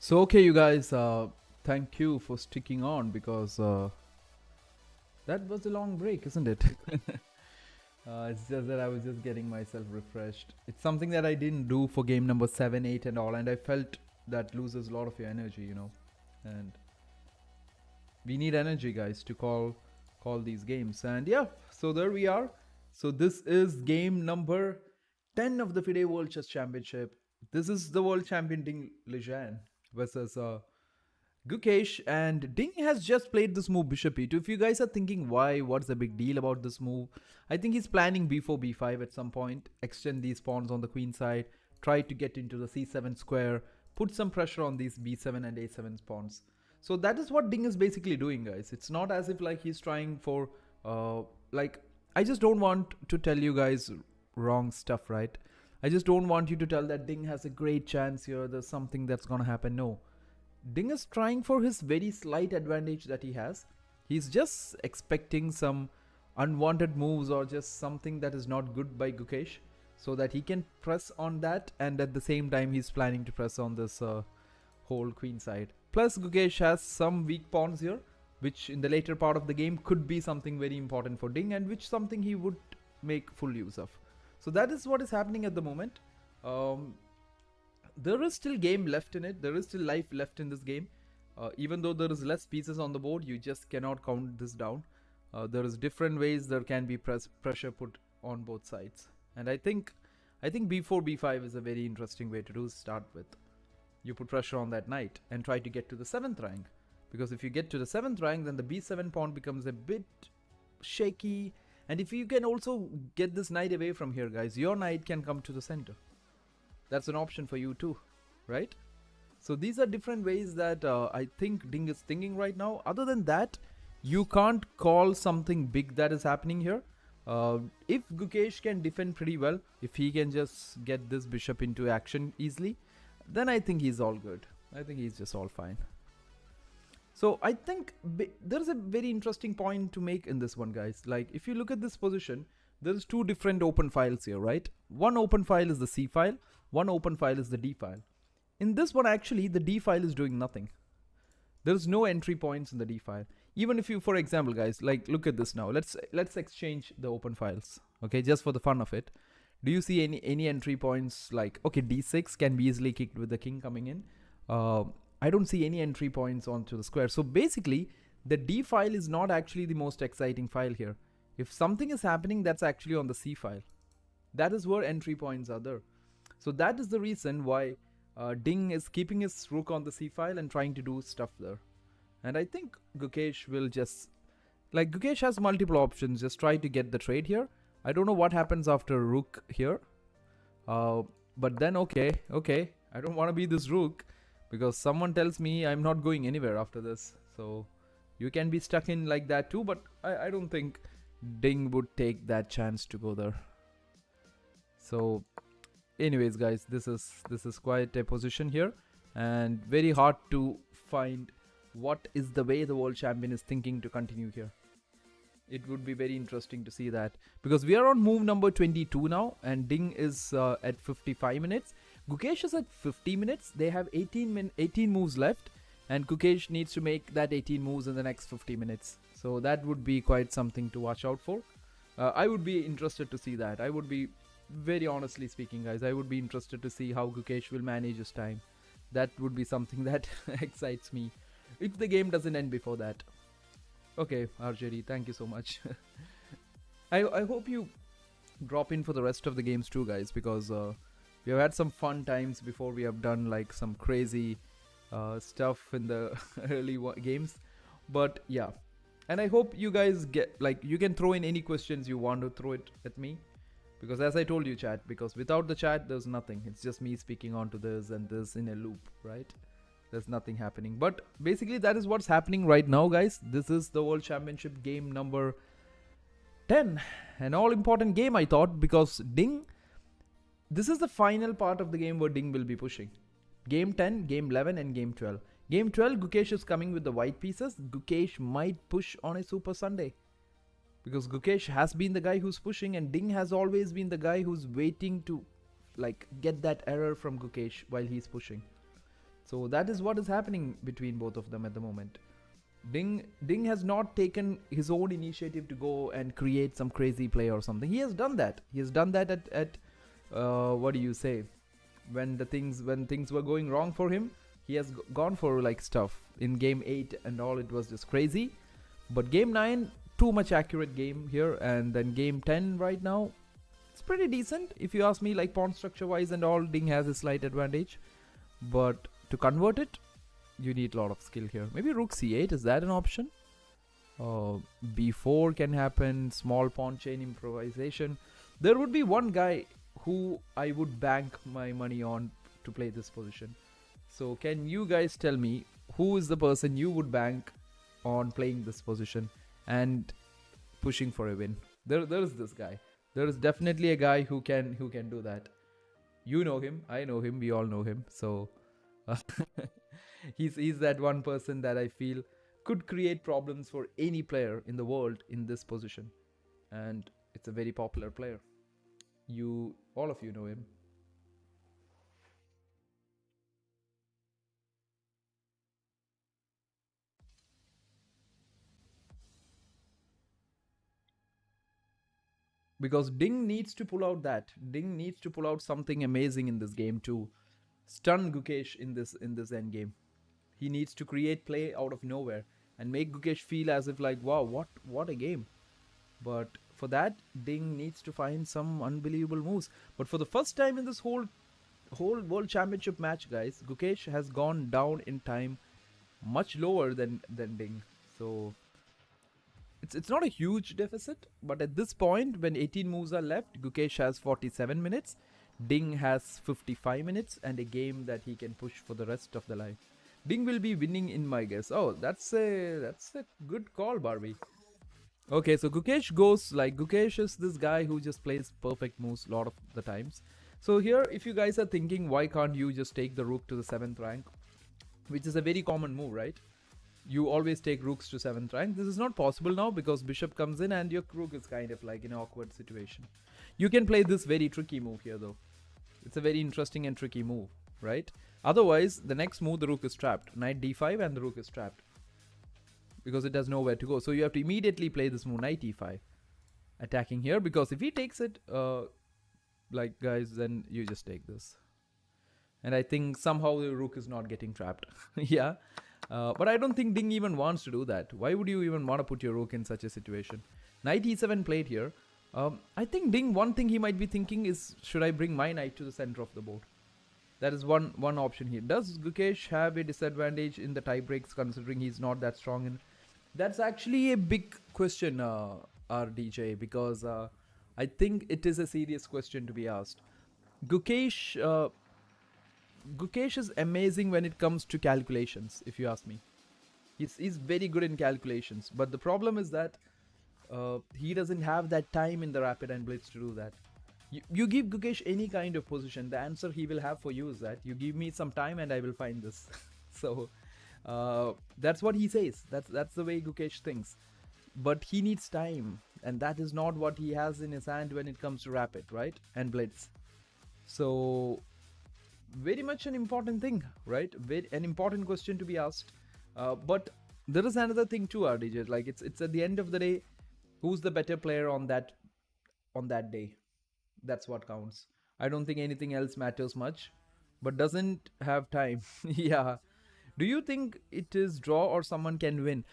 So okay, you guys, thank you for sticking on because that was a long break, isn't it? It's just that I was just getting myself refreshed. It's something that I didn't do for game number 7, 8 and all, and I felt that loses a lot of your energy, you know. And we need energy, guys, to call these games. And yeah, so there we are. So this is game number 10 of the FIDE World Chess Championship. This is the world champion Ding Liren versus Gukesh, and Ding has just played this move bishop e2. If you guys are thinking what's the big deal about this move, I think he's planning b4, b5 at some point, extend these pawns on the queen side, try to get into the c7 square, put some pressure on these b7 and a7 pawns. So that is what Ding is basically doing, guys. It's not as if like he's trying for I just don't want to tell you guys wrong stuff, right? I just don't want you to tell that Ding has a great chance here, there's something that's gonna happen. No. Ding is trying for his very slight advantage that he has. He's just expecting some unwanted moves or just something that is not good by Gukesh, so that he can press on that, and at the same time he's planning to press on this whole queen side. Plus Gukesh has some weak pawns here, which in the later part of the game could be something very important for Ding, and which something he would make full use of. So that is what is happening at the moment. There is still game left in it. There is still life left in this game. Even though there is less pieces on the board, you just cannot count this down. There is different ways there can be pressure put on both sides. And I think b4, b5 is a very interesting way to start with. You put pressure on that knight and try to get to the 7th rank. Because if you get to the 7th rank, then the b7 pawn becomes a bit shaky. And if you can also get this knight away from here, guys, your knight can come to the center. That's an option for you too, right? So these are different ways that I think Ding is thinking right now. Other than that, you can't call something big that is happening here. If Gukesh can defend pretty well, if he can just get this bishop into action easily, then I think he's all good. I think he's just all fine. So I think there's a very interesting point to make in this one, guys. Like if you look at this position, there's two different open files here, right? One open file is the C file, one open file is the D file. In this one, actually, the D file is doing nothing. There's no entry points in the D file. Even if you, for example, guys, like look at this now. Let's exchange the open files, okay, just for the fun of it. Do you see any entry points? Like, okay, D6 can be easily kicked with the king coming in. I don't see any entry points onto the square. So basically, the D file is not actually the most exciting file here. If something is happening, that's actually on the C file. That is where entry points are there. So that is the reason why Ding is keeping his rook on the C file and trying to do stuff there. And I think Gukesh will just... Like, Gukesh has multiple options. Just try to get the trade here. I don't know what happens after rook here. But then, okay. I don't want to be this rook, because someone tells me I'm not going anywhere after this. So you can be stuck in like that too, but I don't think Ding would take that chance to go there. So anyways, guys, this is quite a position here, and very hard to find what is the way the world champion is thinking to continue here. It would be very interesting to see that, because we are on move number 22 now, and Ding is at 55 minutes. Gukesh is at 50 minutes. They have 18 moves left, and Gukesh needs to make that 18 moves in the next 50 minutes. So that would be quite something to watch out for. I would be interested to see that. I would be, very honestly speaking, guys, I would be interested to see how Gukesh will manage his time. That would be something that excites me, if the game doesn't end before that. Okay, RJD, thank you so much. I hope you drop in for the rest of the games too, guys, because we have had some fun times before. We have done like some crazy stuff in the early games. But yeah, and I hope you guys get, like, you can throw in any questions you want to throw it at me, because as I told you, chat, because without the chat there's nothing. It's just me speaking onto this and this in a loop, right? There's nothing happening. But basically that is what's happening right now, guys. This is the World Championship game number 10. An all important game, I thought, because Ding, this is the final part of the game where Ding will be pushing. Game 10, game 11 and game 12. Game 12, Gukesh is coming with the white pieces. Gukesh might push on a Super Sunday, because Gukesh has been the guy who's pushing, and Ding has always been the guy who's waiting to like get that error from Gukesh while he's pushing. So that is what is happening between both of them at the moment. Ding has not taken his own initiative to go and create some crazy play or something. He has done that. He has done that at what do you say? When things were going wrong for him, he has gone for like stuff in game 8 and all. It was just crazy. But game 9, too much accurate game here, and then game 10 right now, it's pretty decent if you ask me. Like pawn structure wise and all, Ding has a slight advantage, but to convert it, you need a lot of skill here. Maybe rook c8, is that an option? b4 can happen, small pawn chain improvisation. There would be one guy who I would bank my money on to play this position. So can you guys tell me who is the person you would bank on playing this position and pushing for a win? There is this guy. There is definitely a guy who can do that. You know him, I know him, we all know him. So he's that one person that I feel could create problems for any player in the world in this position, and it's a very popular player. All of you know him. Because Ding needs to pull out that. Ding needs to pull out something amazing in this game to stun Gukesh in this end game. He needs to create play out of nowhere and make Gukesh feel as if like, wow, what a game. But for that, Ding needs to find some unbelievable moves. But for the first time in this whole World Championship match, guys, Gukesh has gone down in time much lower than Ding. So it's not a huge deficit, but at this point, when 18 moves are left, Gukesh has 47 minutes, Ding has 55 minutes, and a game that he can push for the rest of the life. Ding will be winning in my guess. Oh, that's a good call, Barbie. Okay, so Gukesh goes like, Gukesh is this guy who just plays perfect moves a lot of the times. So here, if you guys are thinking, why can't you just take the rook to the 7th rank, which is a very common move, right? You always take rooks to 7th rank. This is not possible now because bishop comes in and your rook is kind of like in an awkward situation. You can play this very tricky move here though. It's a very interesting and tricky move, right? Otherwise, the next move, the rook is trapped. Knight d5 and the rook is trapped because it has nowhere to go. So you have to immediately play this move, knight e5, attacking here, because if he takes it, like guys, then you just take this. And I think somehow the rook is not getting trapped. Yeah. But I don't think Ding even wants to do that. Why would you even want to put your rook in such a situation? Knight e7 played here. I think Ding, one thing he might be thinking is, should I bring my knight to the center of the board? That is one option here. Does Gukesh have a disadvantage in the tie breaks considering he's not that strong in? That's actually a big question, RDJ, because I think it is a serious question to be asked. Gukesh is amazing when it comes to calculations, if you ask me. He's very good in calculations, but the problem is that he doesn't have that time in the rapid and blitz to do that. You give Gukesh any kind of position, the answer he will have for you is that you give me some time and I will find this. So that's what he says. That's the way Gukesh thinks. But he needs time, and that is not what he has in his hand when it comes to rapid, right? And blitz. So very much an important thing, right? An important question to be asked. But there is another thing too, RDJ. Like it's at the end of the day, who's the better player on that day? That's what counts. I don't think anything else matters much, but doesn't have time. Yeah. Do you think it is draw or someone can win?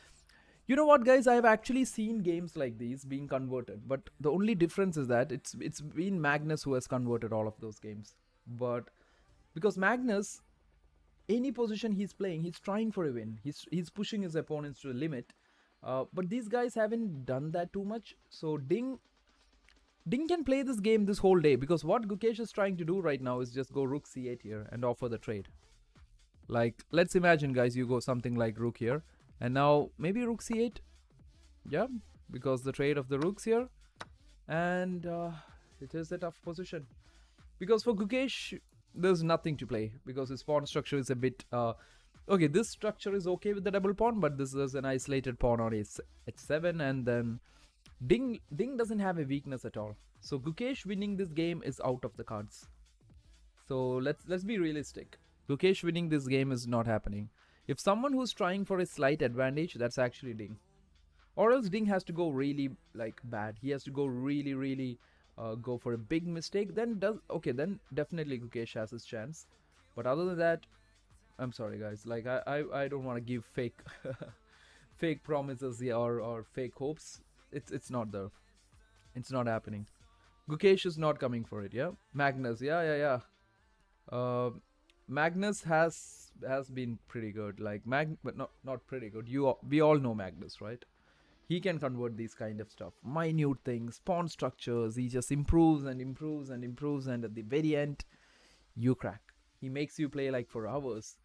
You know what, guys? I have actually seen games like these being converted, but the only difference is that it's been Magnus who has converted all of those games. But because Magnus, any position he's playing, he's trying for a win. He's pushing his opponents to the limit. But these guys haven't done that too much. So Ding can play this game this whole day, because what Gukesh is trying to do right now is just go rook c8 here and offer the trade. Like, let's imagine, guys, you go something like rook here, and now maybe rook c8. Yeah, because the trade of the rooks here, and it is a tough position. Because for Gukesh, there's nothing to play, because his pawn structure is a bit... okay, this structure is okay with the double pawn, but this is an isolated pawn on h7, and then Ding doesn't have a weakness at all. So Gukesh winning this game is out of the cards. So let's be realistic. Gukesh winning this game is not happening. If someone who's trying for a slight advantage, that's actually Ding. Or else Ding has to go really like bad. He has to go really go for a big mistake. Then definitely Gukesh has his chance. But other than that, I'm sorry guys. Like I don't want to give fake fake promises or fake hopes. It's not there. It's not happening. Gukesh is not coming for it. Yeah, Magnus. Yeah. Magnus has been pretty good. Like but not pretty good. We all know Magnus, right? He can convert these kind of stuff, minute things, pawn structures. He just improves and improves and improves, and at the very end, you crack. He makes you play like for hours.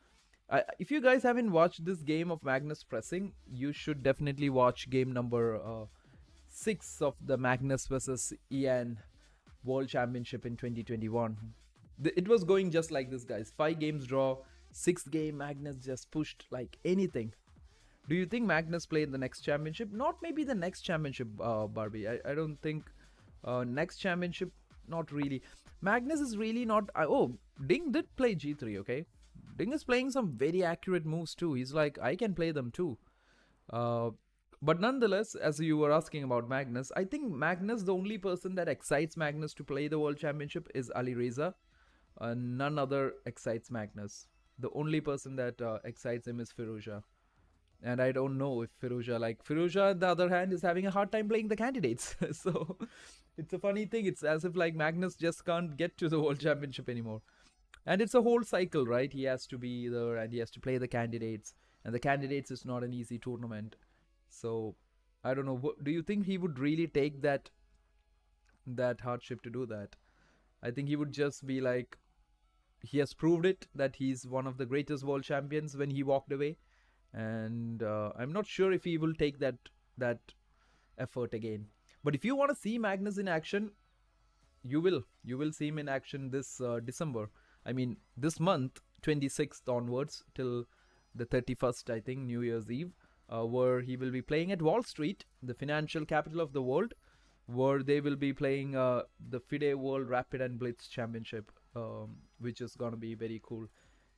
If you guys haven't watched this game of Magnus pressing, you should definitely watch game number 6 of the Magnus versus Ian World Championship in 2021. It was going just like this, guys. 5 games draw, 6th game Magnus just pushed like anything. Do you think Magnus played the next championship? Not maybe the next championship, Barbie. I don't think next championship. Not really. Magnus is really not. Ding did play G3. Okay, Ding is playing some very accurate moves too. He's like, I can play them too. But nonetheless, as you were asking about Magnus, I think Magnus, the only person that excites Magnus to play the World Championship is Ali Reza. None other excites Magnus. The only person that excites him is Firouzja. And I don't know if Firouzja, on the other hand, is having a hard time playing the candidates. So it's a funny thing. It's as if like Magnus just can't get to the World Championship anymore. And it's a whole cycle, right? He has to be there and he has to play the candidates. And the candidates is not an easy tournament. So I don't know. Do you think he would really take that hardship to do that? I think he would just be like, he has proved it that he's one of the greatest world champions when he walked away. And I'm not sure if he will take that effort again. But if you want to see Magnus in action, you will see him in action this December. I mean this month, 26th onwards till the 31st, I think, New Year's Eve, where he will be playing at Wall Street, the financial capital of the world, where they will be playing the FIDE World Rapid and Blitz Championship, which is gonna be very cool.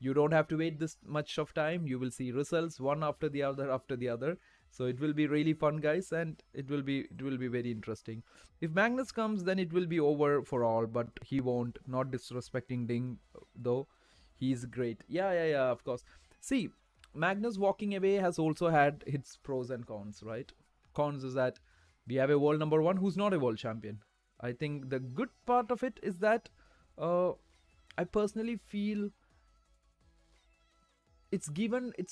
You don't have to wait this much of time. You will see results one after the other. So it will be really fun, guys, and it will be very interesting. If Magnus comes, then it will be over for all, but he won't. Not disrespecting Ding, though. He's great. Yeah, of course. See, Magnus walking away has also had its pros and cons, right? Cons is that we have a world number 1 who's not a world champion. I think the good part of it is that I personally feel it's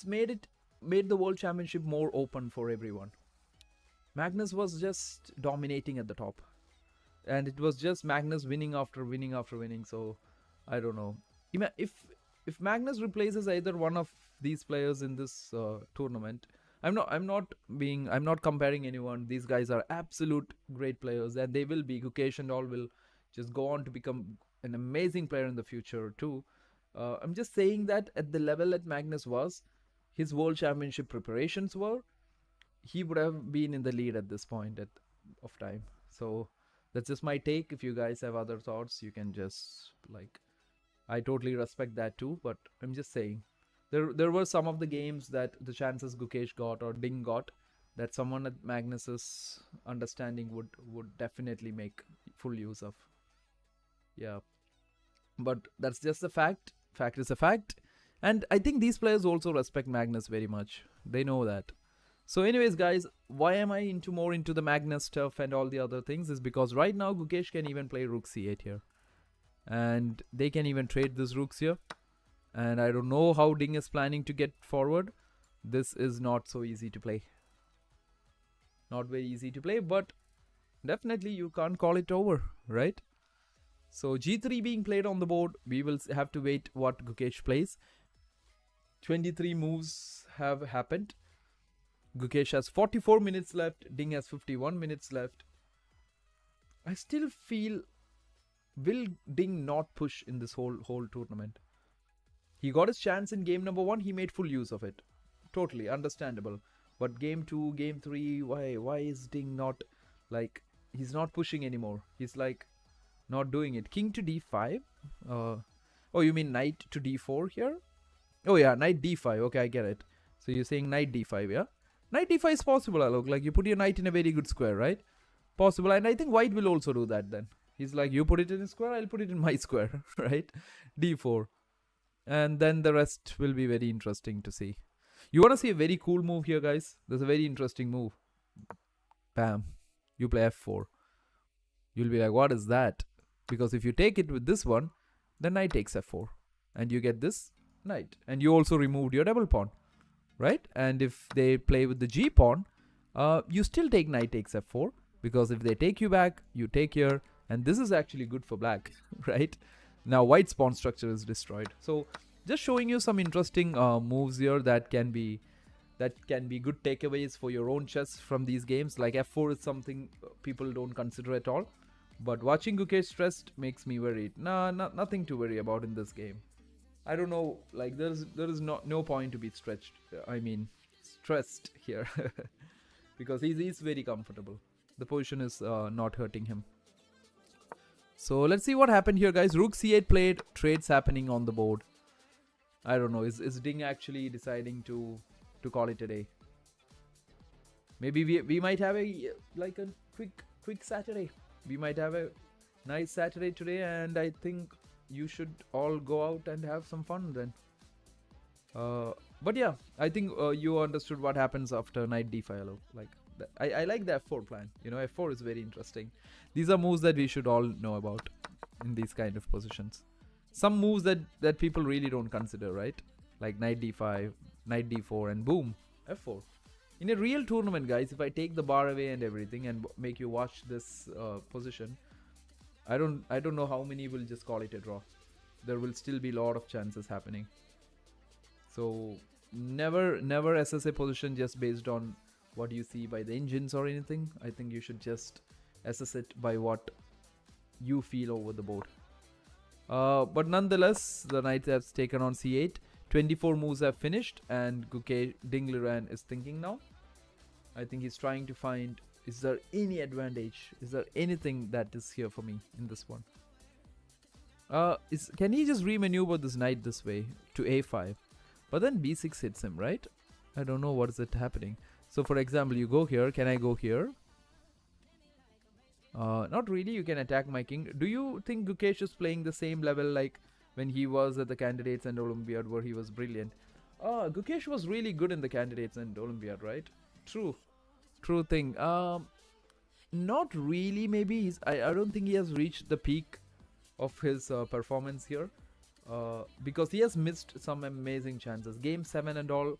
made the world championship more open for everyone. Magnus was just dominating at the top, and it was just Magnus winning after winning after winning. So I don't know if Magnus replaces either one of these players in this tournament. I'm not comparing anyone. These guys are absolute great players, and they will be. Gukesh and all will just go on to become an amazing player in the future too. I'm just saying that at the level that Magnus was, his world championship preparations were, he would have been in the lead at this point of time. So that's just my take. If you guys have other thoughts, you can just I totally respect that too. But I'm just saying, there were some of the games that the chances Gukesh got or Ding got that someone at Magnus's understanding would definitely make full use of. Yeah, but that's just a fact. Fact is a fact. And I think these players also respect Magnus very much. They know that. So anyways, guys, why am I more into the Magnus stuff and all the other things is because right now Gukesh can even play rook c8 here. And they can even trade these rooks here. And I don't know how Ding is planning to get forward. This is not so easy to play. Not very easy to play, but definitely you can't call it over, right? So g3 being played on the board. We will have to wait what Gukesh plays. 23 moves have happened. Gukesh has 44 minutes left. Ding has 51 minutes left. I still feel, will Ding not push in this whole tournament? He got his chance in game number 1. He made full use of it. Totally understandable. But game 2, game 3, why is Ding not he's not pushing anymore. He's not doing it. King to d5. Oh, you mean knight to d4 here? Oh yeah, knight d5. Okay, I get it. So you're saying knight d5, yeah? Knight d5 is possible, Alok. Like, you put your knight in a very good square, right? Possible. And I think white will also do that then. He's like, you put it in a square, I'll put it in my square, right? d4. And then the rest will be very interesting to see. You want to see a very cool move here, guys? There's a very interesting move. Bam. You play f4. You'll be like, what is that? Because if you take it with this one, then knight takes f4. And you get this knight. And you also removed your double pawn, right? And if they play with the g pawn, you still take knight takes f4. Because if they take you back, you take here. And this is actually good for black, right? Now white's pawn structure is destroyed. So just showing you some interesting moves here that can be good takeaways for your own chess from these games. Like f4 is something people don't consider at all. But watching Gukesh stressed makes me worried. Nah, nothing to worry about in this game. I don't know, like there is no point to be stressed here. Because he's very comfortable. The position is not hurting him. So let's see what happened here, guys. Rook c8 played, trades happening on the board. I don't know, is Ding actually deciding to call it a day? Maybe we might have a quick Saturday. We might have a nice Saturday today, and I think you should all go out and have some fun then. But yeah, I think you understood what happens after knight d5. Like I like the f4 plan. You know, f4 is very interesting. These are moves that we should all know about in these kind of positions. Some moves that people really don't consider, right? Like knight d5, knight d4, and boom, f4. In a real tournament, guys, if I take the bar away and everything and make you watch this position, I don't know how many will just call it a draw. There will still be a lot of chances happening. So never assess a position just based on what you see by the engines or anything. I think you should just assess it by what you feel over the board. But nonetheless, the knight has taken on c8. 24 moves have finished, and Gukesh Liren is thinking now. I think he's trying to find, is there any advantage? Is there anything that is here for me in this one? Can he just remaneuver this knight this way to a5? But then b6 hits him, right? I don't know what is it happening. So for example, you go here. Can I go here? Not really. You can attack my king. Do you think Gukesh is playing the same level like when he was at the Candidates and Olympiad, where he was brilliant? Gukesh was really good in the Candidates and Olympiad, right? True thing. Not really. Maybe I don't think he has reached the peak of his performance here, because he has missed some amazing chances. Game 7 and all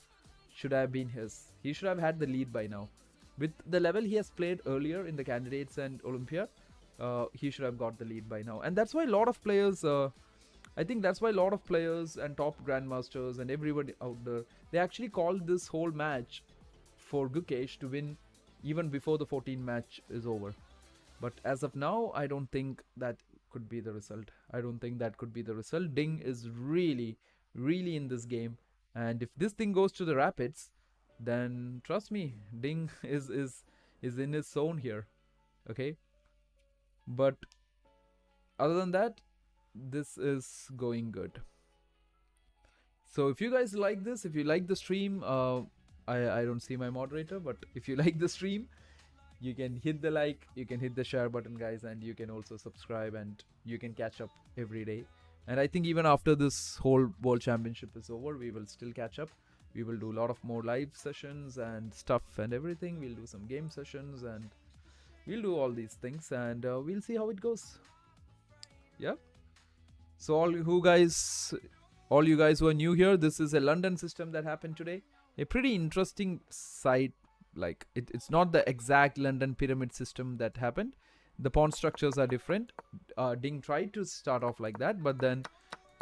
should have been his. He should have had the lead by now. With the level he has played earlier in the Candidates and Olympiad, he should have got the lead by now. And that's why a lot of players, I think that's why a lot of players and top grandmasters and everybody out there, they actually called this whole match for Gukesh to win even before the 14 match is over. But as of now, I don't think that could be the result. Ding is really in this game. And if this thing goes to the rapids, then trust me, Ding is in his zone here. Okay. But other than that, this is going good. So if you guys like this, if you like the stream, I don't see my moderator, but if you like the stream, you can hit the like, you can hit the share button, guys, and you can also subscribe, and you can catch up every day. And I think even after this whole World Championship is over, we will still catch up. We will do a lot of more live sessions and stuff and everything. We'll do some game sessions and we'll do all these things, and we'll see how it goes. Yeah. So all you guys who are new here, this is a London system that happened today. A pretty interesting site. Like it's not the exact London pyramid system that happened. The pawn structures are different. Ding tried to start off like that, but then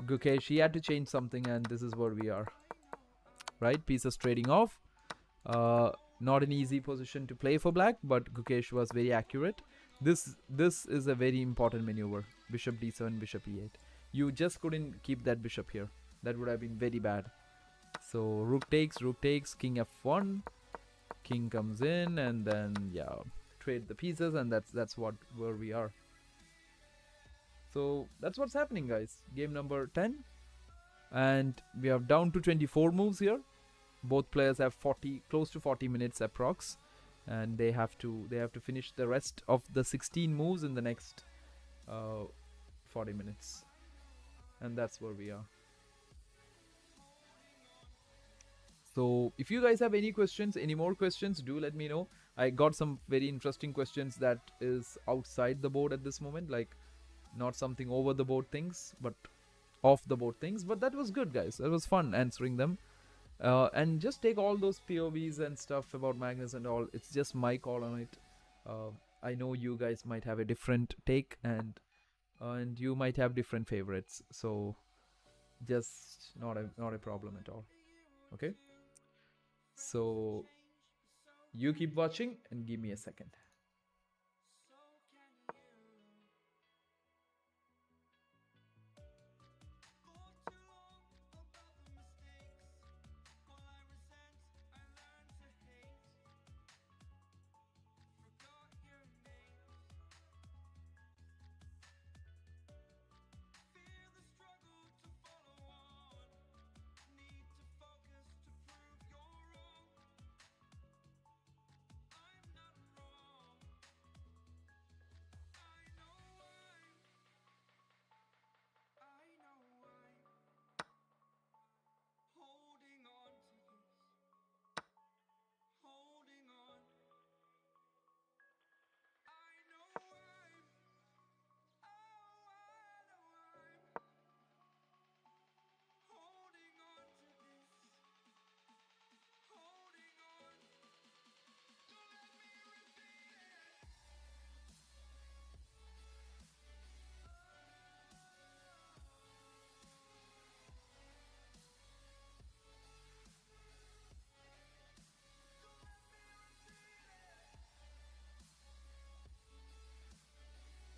Gukesh, he had to change something, and this is where we are. Right, pieces trading off. Not an easy position to play for black, but Gukesh was very accurate. This is a very important maneuver. Bishop d7, bishop e8. You just couldn't keep that bishop here. That would have been very bad. So rook takes, king f1. King comes in, and then yeah, trade the pieces, and that's where we are. So that's what's happening, guys. Game number 10. And we are down to 24 moves here. Both players have 40, close to 40 minutes approx. And they have to finish the rest of the 16 moves in the next 40 minutes. And that's where we are. So if you guys have any questions, any more questions, do let me know. I got some very interesting questions that is outside the board at this moment, like not something over the board things, but off the board things. But that was good, guys. That was fun answering them. And just take all those POVs and stuff about Magnus and all. It's just my call on it. I know you guys might have a different take, and you might have different favorites. So just not a problem at all. Okay. So you keep watching and give me a second.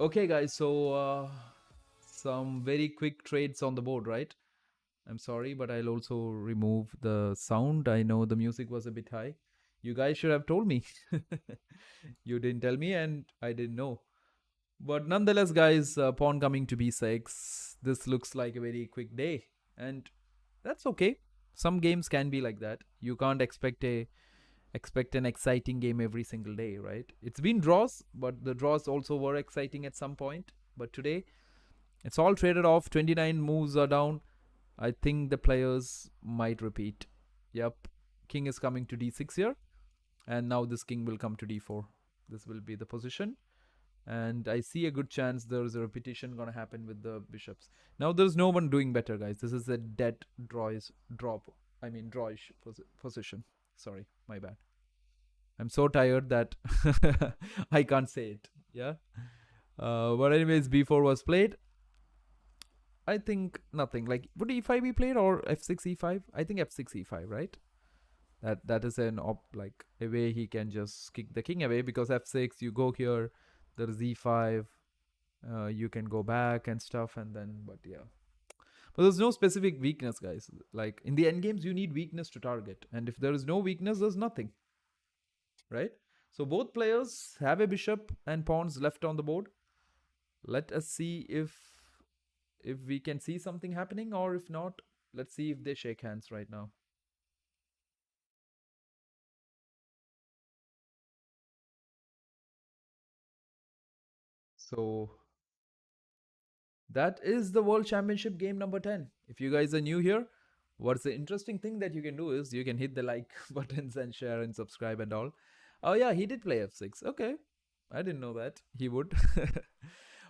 Okay, guys, so some very quick trades on the board, right? I'm sorry, but I'll also remove the sound. I know the music was a bit high. You guys should have told me. You didn't tell me, and I didn't know. But nonetheless, guys, pawn coming to b6. This looks like a very quick day, and that's okay. Some games can be like that. You can't expect an exciting game every single day, right? It's been draws, but the draws also were exciting at some point. But today, it's all traded off. 29 moves are down. I think the players might repeat. Yep, king is coming to d6 here, and now this king will come to d4. This will be the position, and I see a good chance there's a repetition gonna happen with the bishops. Now there's no one doing better, guys. This is a dead drawish position. Sorry, my bad. I'm so tired that I can't say it. Yeah. But anyways, b4 was played. I think nothing. Like, would e5 be played or f6 e5? I think f6 e5, right? That is like a way he can just kick the king away, because f6 you go here, there is e5, you can go back and stuff, and then but yeah. But there's no specific weakness, guys. Like in the endgames, you need weakness to target, and if there is no weakness, there's nothing, right? So both players have a bishop and pawns left on the board. Let us see if we can see something happening, or if not, let's see if they shake hands right now. So that is the World Championship game number 10. If you guys are new here, what's the interesting thing that you can do is you can hit the like buttons and share and subscribe and all. Oh yeah, he did play f6. Okay, I didn't know that he would.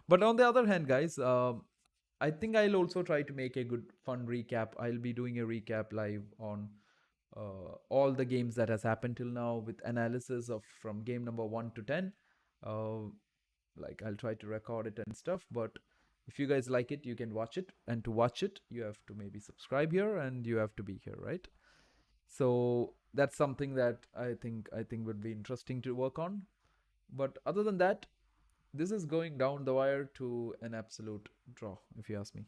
But on the other hand, guys, I think I'll also try to make a good fun recap. I'll be doing a recap live on all the games that has happened till now, with analysis of from game number 1 to 10. Like I'll try to record it and stuff, but if you guys like it, you can watch it, and to watch it you have to maybe subscribe here and you have to be here, right? So that's something that I think would be interesting to work on. But other than that, this is going down the wire to an absolute draw, if you ask me.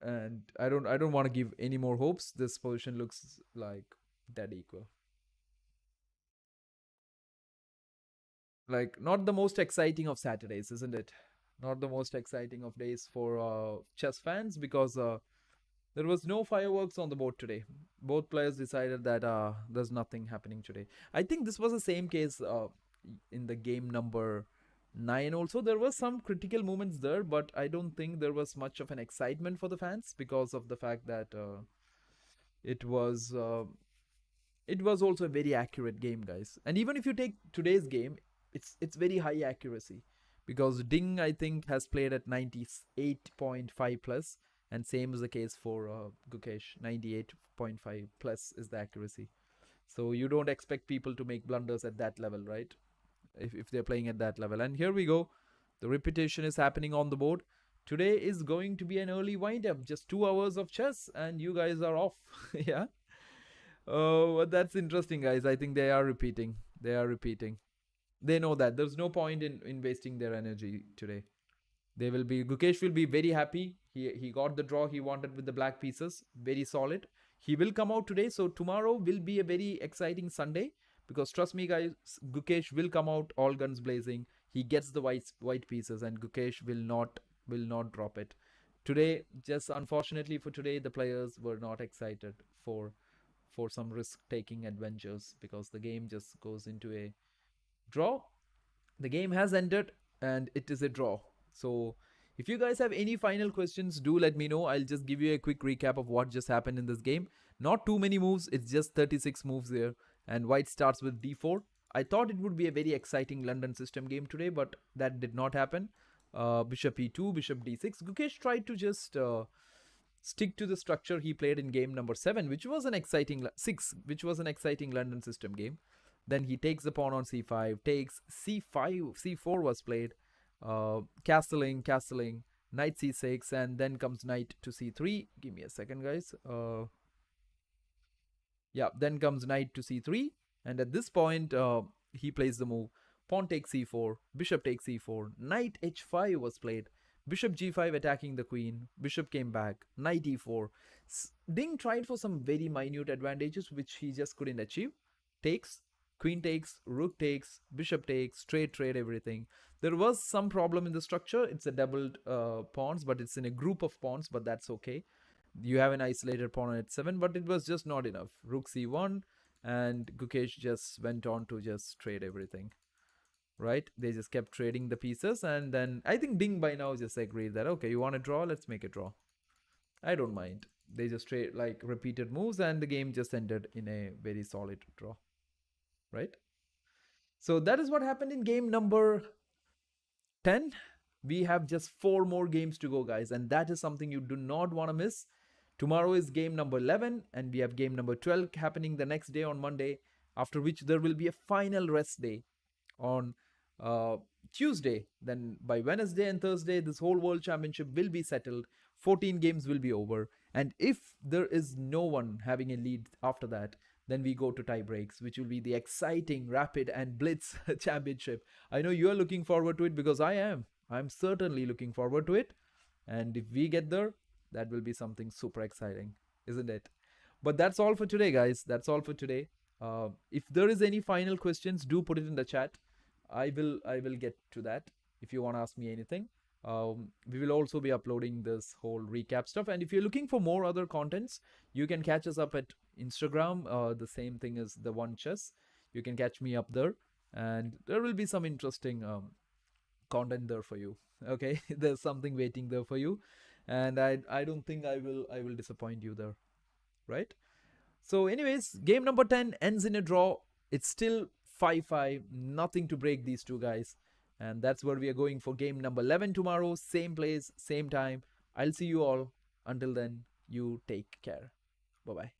And I don't want to give any more hopes. This position looks like dead equal. Like, not the most exciting of Saturdays, isn't it? Not the most exciting of days for chess fans because there was no fireworks on the board today. Both players decided that there's nothing happening today. I think this was the same case in the game number 9 also. There was some critical moments there, but I don't think there was much of an excitement for the fans because of the fact that it was uh, it was also a very accurate game, guys. And even if you take today's game, it's very high accuracy because Ding I think has played at 98.5 plus, and same is the case for Gukesh. 98.5 plus is the accuracy. So you don't expect people to make blunders at that level, right? If they're playing at that level. And here we go. The repetition is happening on the board. Today is going to be an early wind up, just 2 hours of chess, and you guys are off. Yeah. Oh, well, that's interesting, guys. I think they are repeating. They are repeating. They know that there's no point in wasting their energy today. They will be Gukesh will be very happy. He got the draw he wanted with the black pieces. Very solid. He will come out today. So tomorrow will be a very exciting Sunday because trust me, guys, Gukesh will come out all guns blazing. He gets the white pieces, and Gukesh will not drop it. Today, just unfortunately for today, the players were not excited for some risk taking adventures because the game just goes into a draw. The game has ended and it is a draw. So if you guys have any final questions, do let me know. I'll just give you a quick recap of what just happened in this game. Not too many moves, it's just 36 moves there. And white starts with d4. I thought it would be a very exciting London system game today, but that did not happen. Bishop e2, bishop d6. Gukesh tried to just stick to the structure he played in game number 7, which was an exciting 6, which was an exciting London system game. Then he takes the pawn on c5, takes c5, c4 was played, castling, knight c6, and then comes knight to c3. Give me a second, guys. Yeah, then comes knight to c3, and at this point, he plays the move. Pawn takes c4, bishop takes c4, knight h5 was played. Bishop g5 attacking the queen. Bishop came back. Knight e4. Ding tried for some very minute advantages which he just couldn't achieve. Takes, queen takes, rook takes, bishop takes, straight trade, everything. There was some problem in the structure. It's a doubled pawns, but it's in a group of pawns, but that's okay. You have an isolated pawn on h7, but it was just not enough. Rook c1, and Gukesh just went on to just trade everything. Right? They just kept trading the pieces, and then I think Ding by now just agreed that okay, you want to draw, let's make a draw. I don't mind. They just trade like repeated moves, and the game just ended in a very solid draw. Right? So that is what happened in game number 10. We have just 4 more games to go, guys, and that is something you do not want to miss. Tomorrow is game number 11, and we have game number 12 happening the next day on Monday, after which there will be a final rest day on Tuesday. Then by Wednesday and Thursday, this whole World Championship will be settled. 14 games will be over. And if there is no one having a lead after that, then we go to tie breaks, which will be the exciting Rapid and Blitz Championship. I know you are looking forward to it because I am. I'm certainly looking forward to it. And if we get there, that will be something super exciting, isn't it? But that's all for today, guys. That's all for today. If there is any final questions, do put it in the chat. I will get to that if you want to ask me anything. We will also be uploading this whole recap stuff, and if you're looking for more other contents, you can catch us up at Instagram. The same thing as the One Chess. You can catch me up there, and there will be some interesting content there for you. Okay, there's something waiting there for you, and I don't think I will disappoint you there, right? So, anyways, game number 10 ends in a draw. It's still 5-5, nothing to break these two guys. And that's where we are going for game number 11 tomorrow. Same place, same time. I'll see you all. Until then, you take care. Bye bye.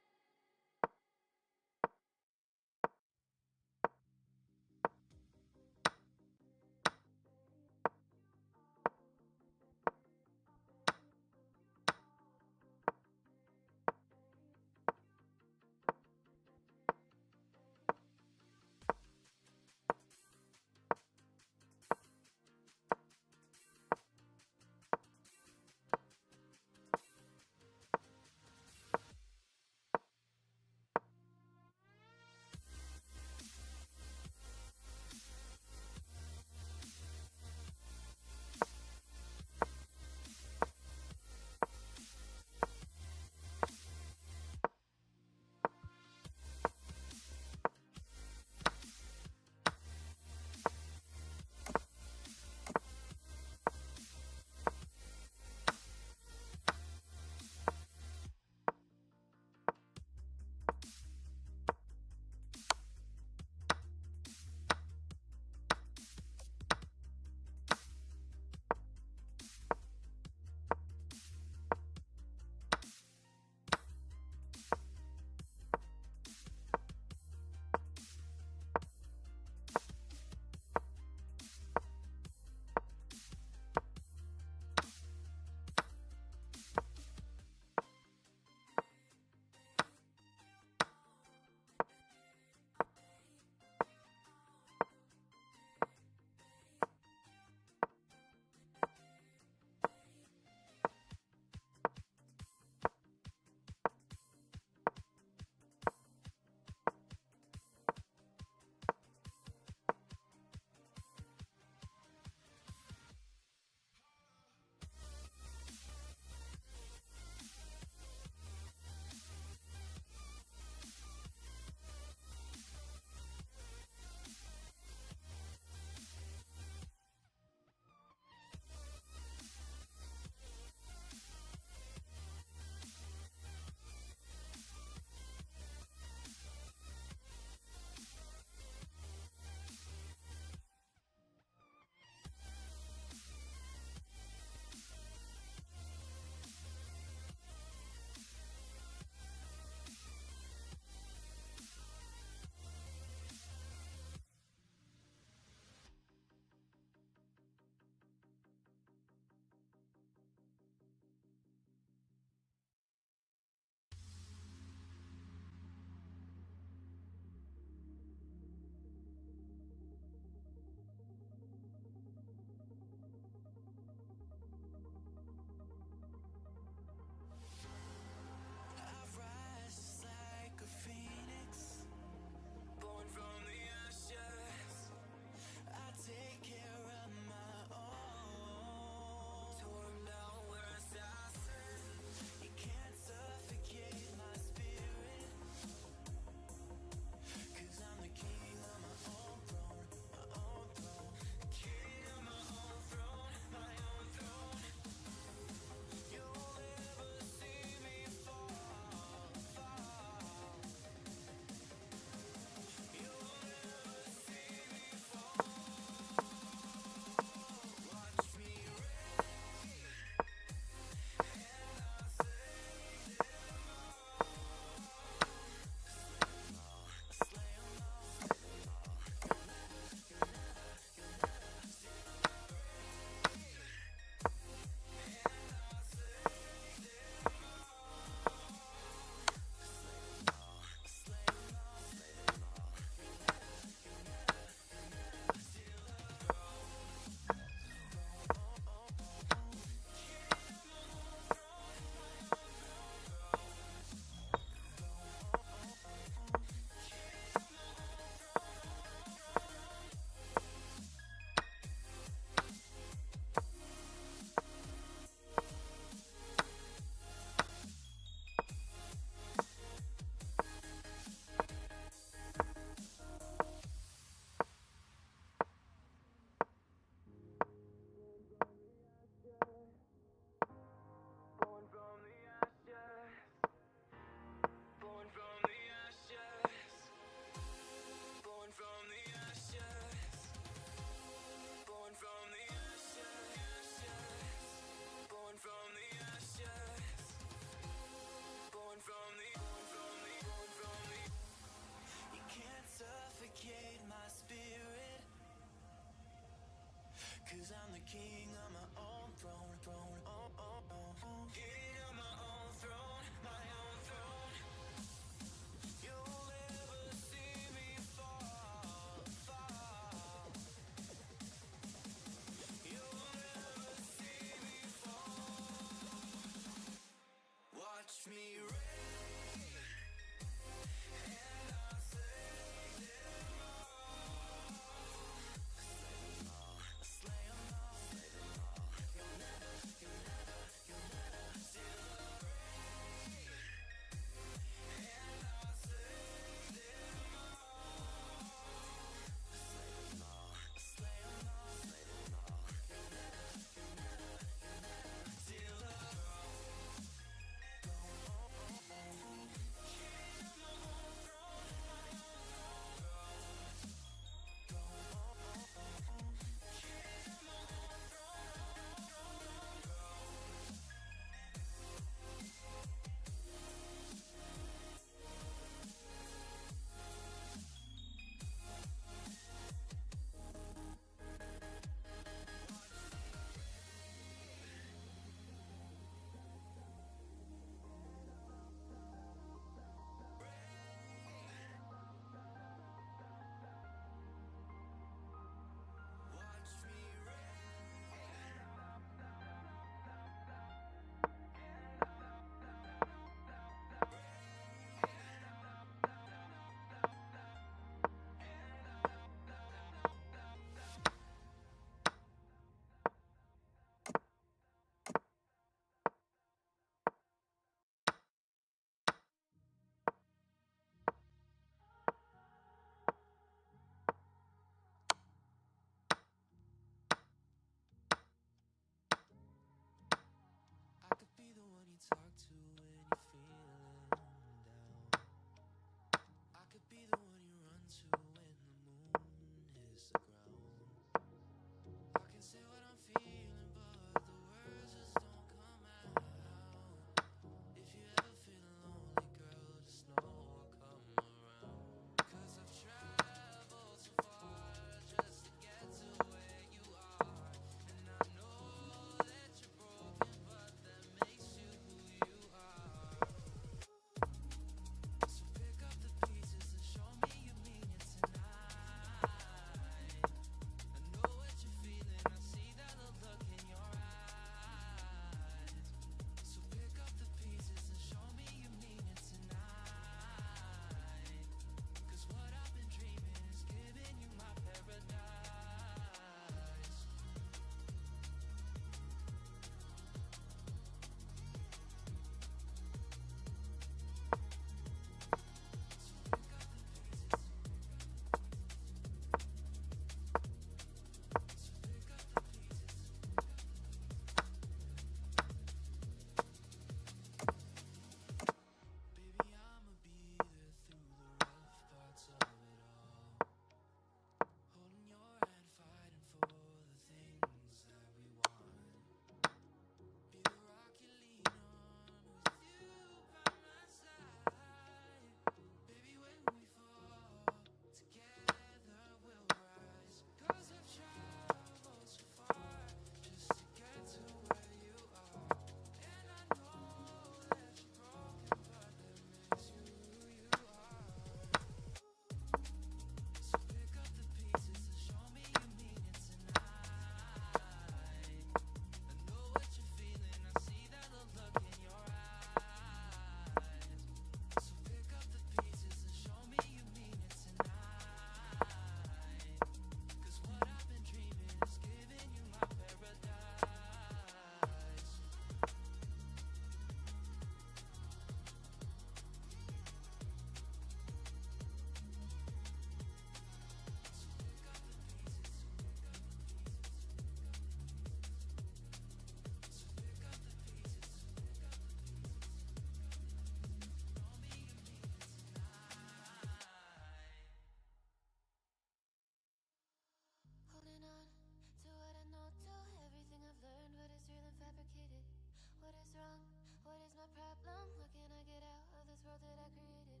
world that I created,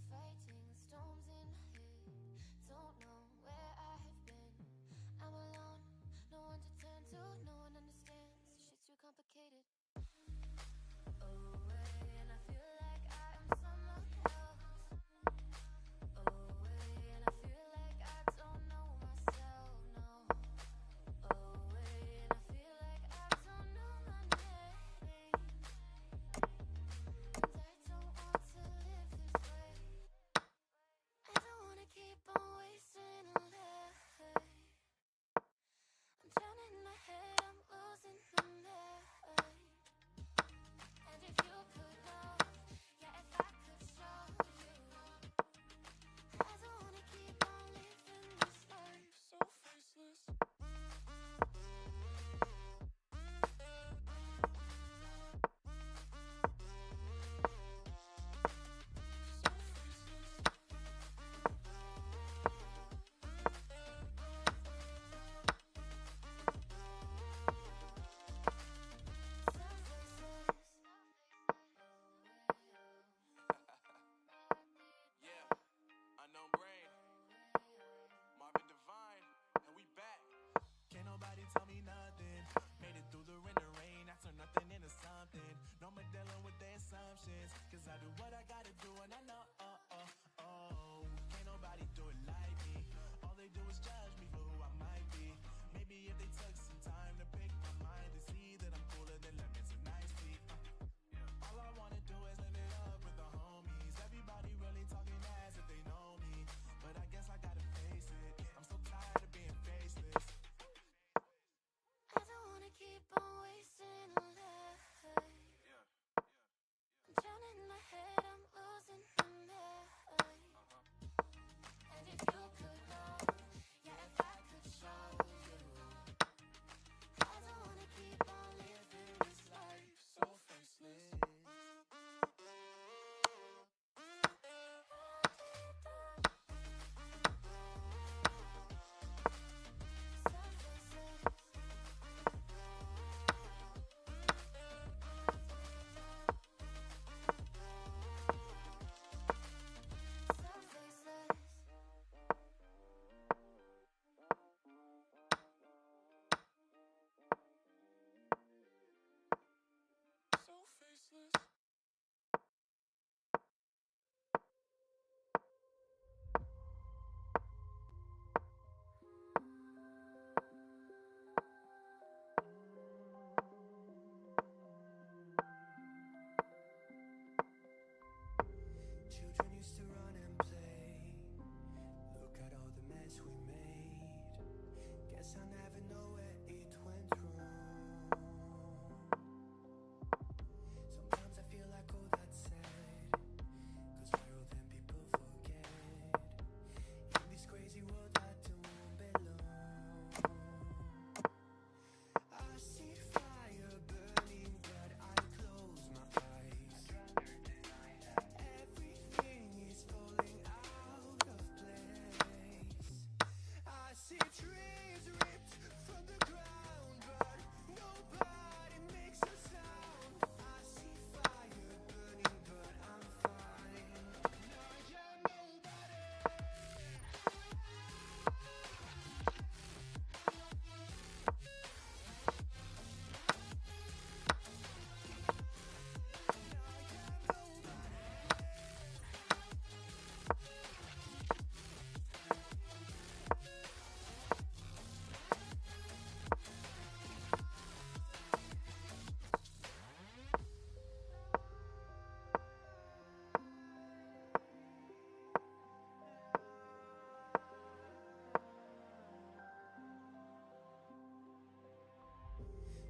fighting storms in my head. Don't know where I have been. I'm alone, no one to turn to, no one understands. Shit's too complicated. Away, and I feel like I am someone else. Away, and I feel like I don't know myself, no. Away, and I feel like I don't know my name. And I don't want to live this way. I don't wanna keep on wasting a life. I'm drowning in my head, I'm losing my mind. And if you could know, yeah, if I could show you, I don't wanna keep on living this life so faceless. Yeah, unknown brain, Marvin Divine, and we back. Can't nobody tell me nothing. Made it through the rain, I turn nothing into something. No more dealing with their assumptions, cause I do what I gotta do and I know, can't nobody do it like me. All they do is judge me for who I might be. Maybe if they took some time to pick my mind and see that I'm cooler than lemons and iced tea. All I wanna do is live it up with the homies. Everybody really talking as if they know me, but I guess I gotta face it. I'm so tired of being faceless. I don't wanna keep on wasting a life. I'm drowning in my head, I'm losing my mind. And if you could know, yeah, if I could show you, I don't wanna keep on living this life so faceless. So faceless. Children used to run and play. Look at all the mess we made. Guess I never know where it went wrong. Sometimes I feel like all that's sad, cause we're old and people forget. In this crazy world I don't belong. I see fire burning but I close my eyes. Everything is falling out of place. I see trees ripped from the ground, but nobody makes a sound. I see fire burning, but I'm fine. No, you're nobody.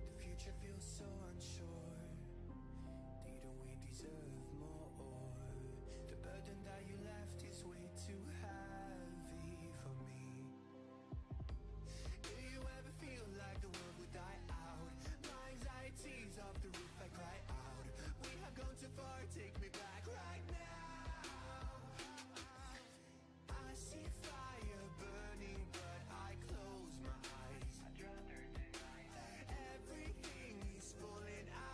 The future feels so unsure. Didn't we deserve more? The burden that you left is way too heavy for me. Do you ever feel like the world would die out? My anxiety's off the roof, I cry out. We have gone too far, take me back right now. I see fire burning, but I close my eyes. Everything is falling out.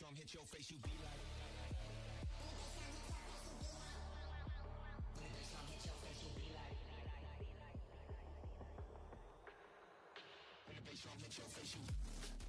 drum hit your face, you be like. When the bass drum hit your face, you be like. When the bass drum hit your face, you.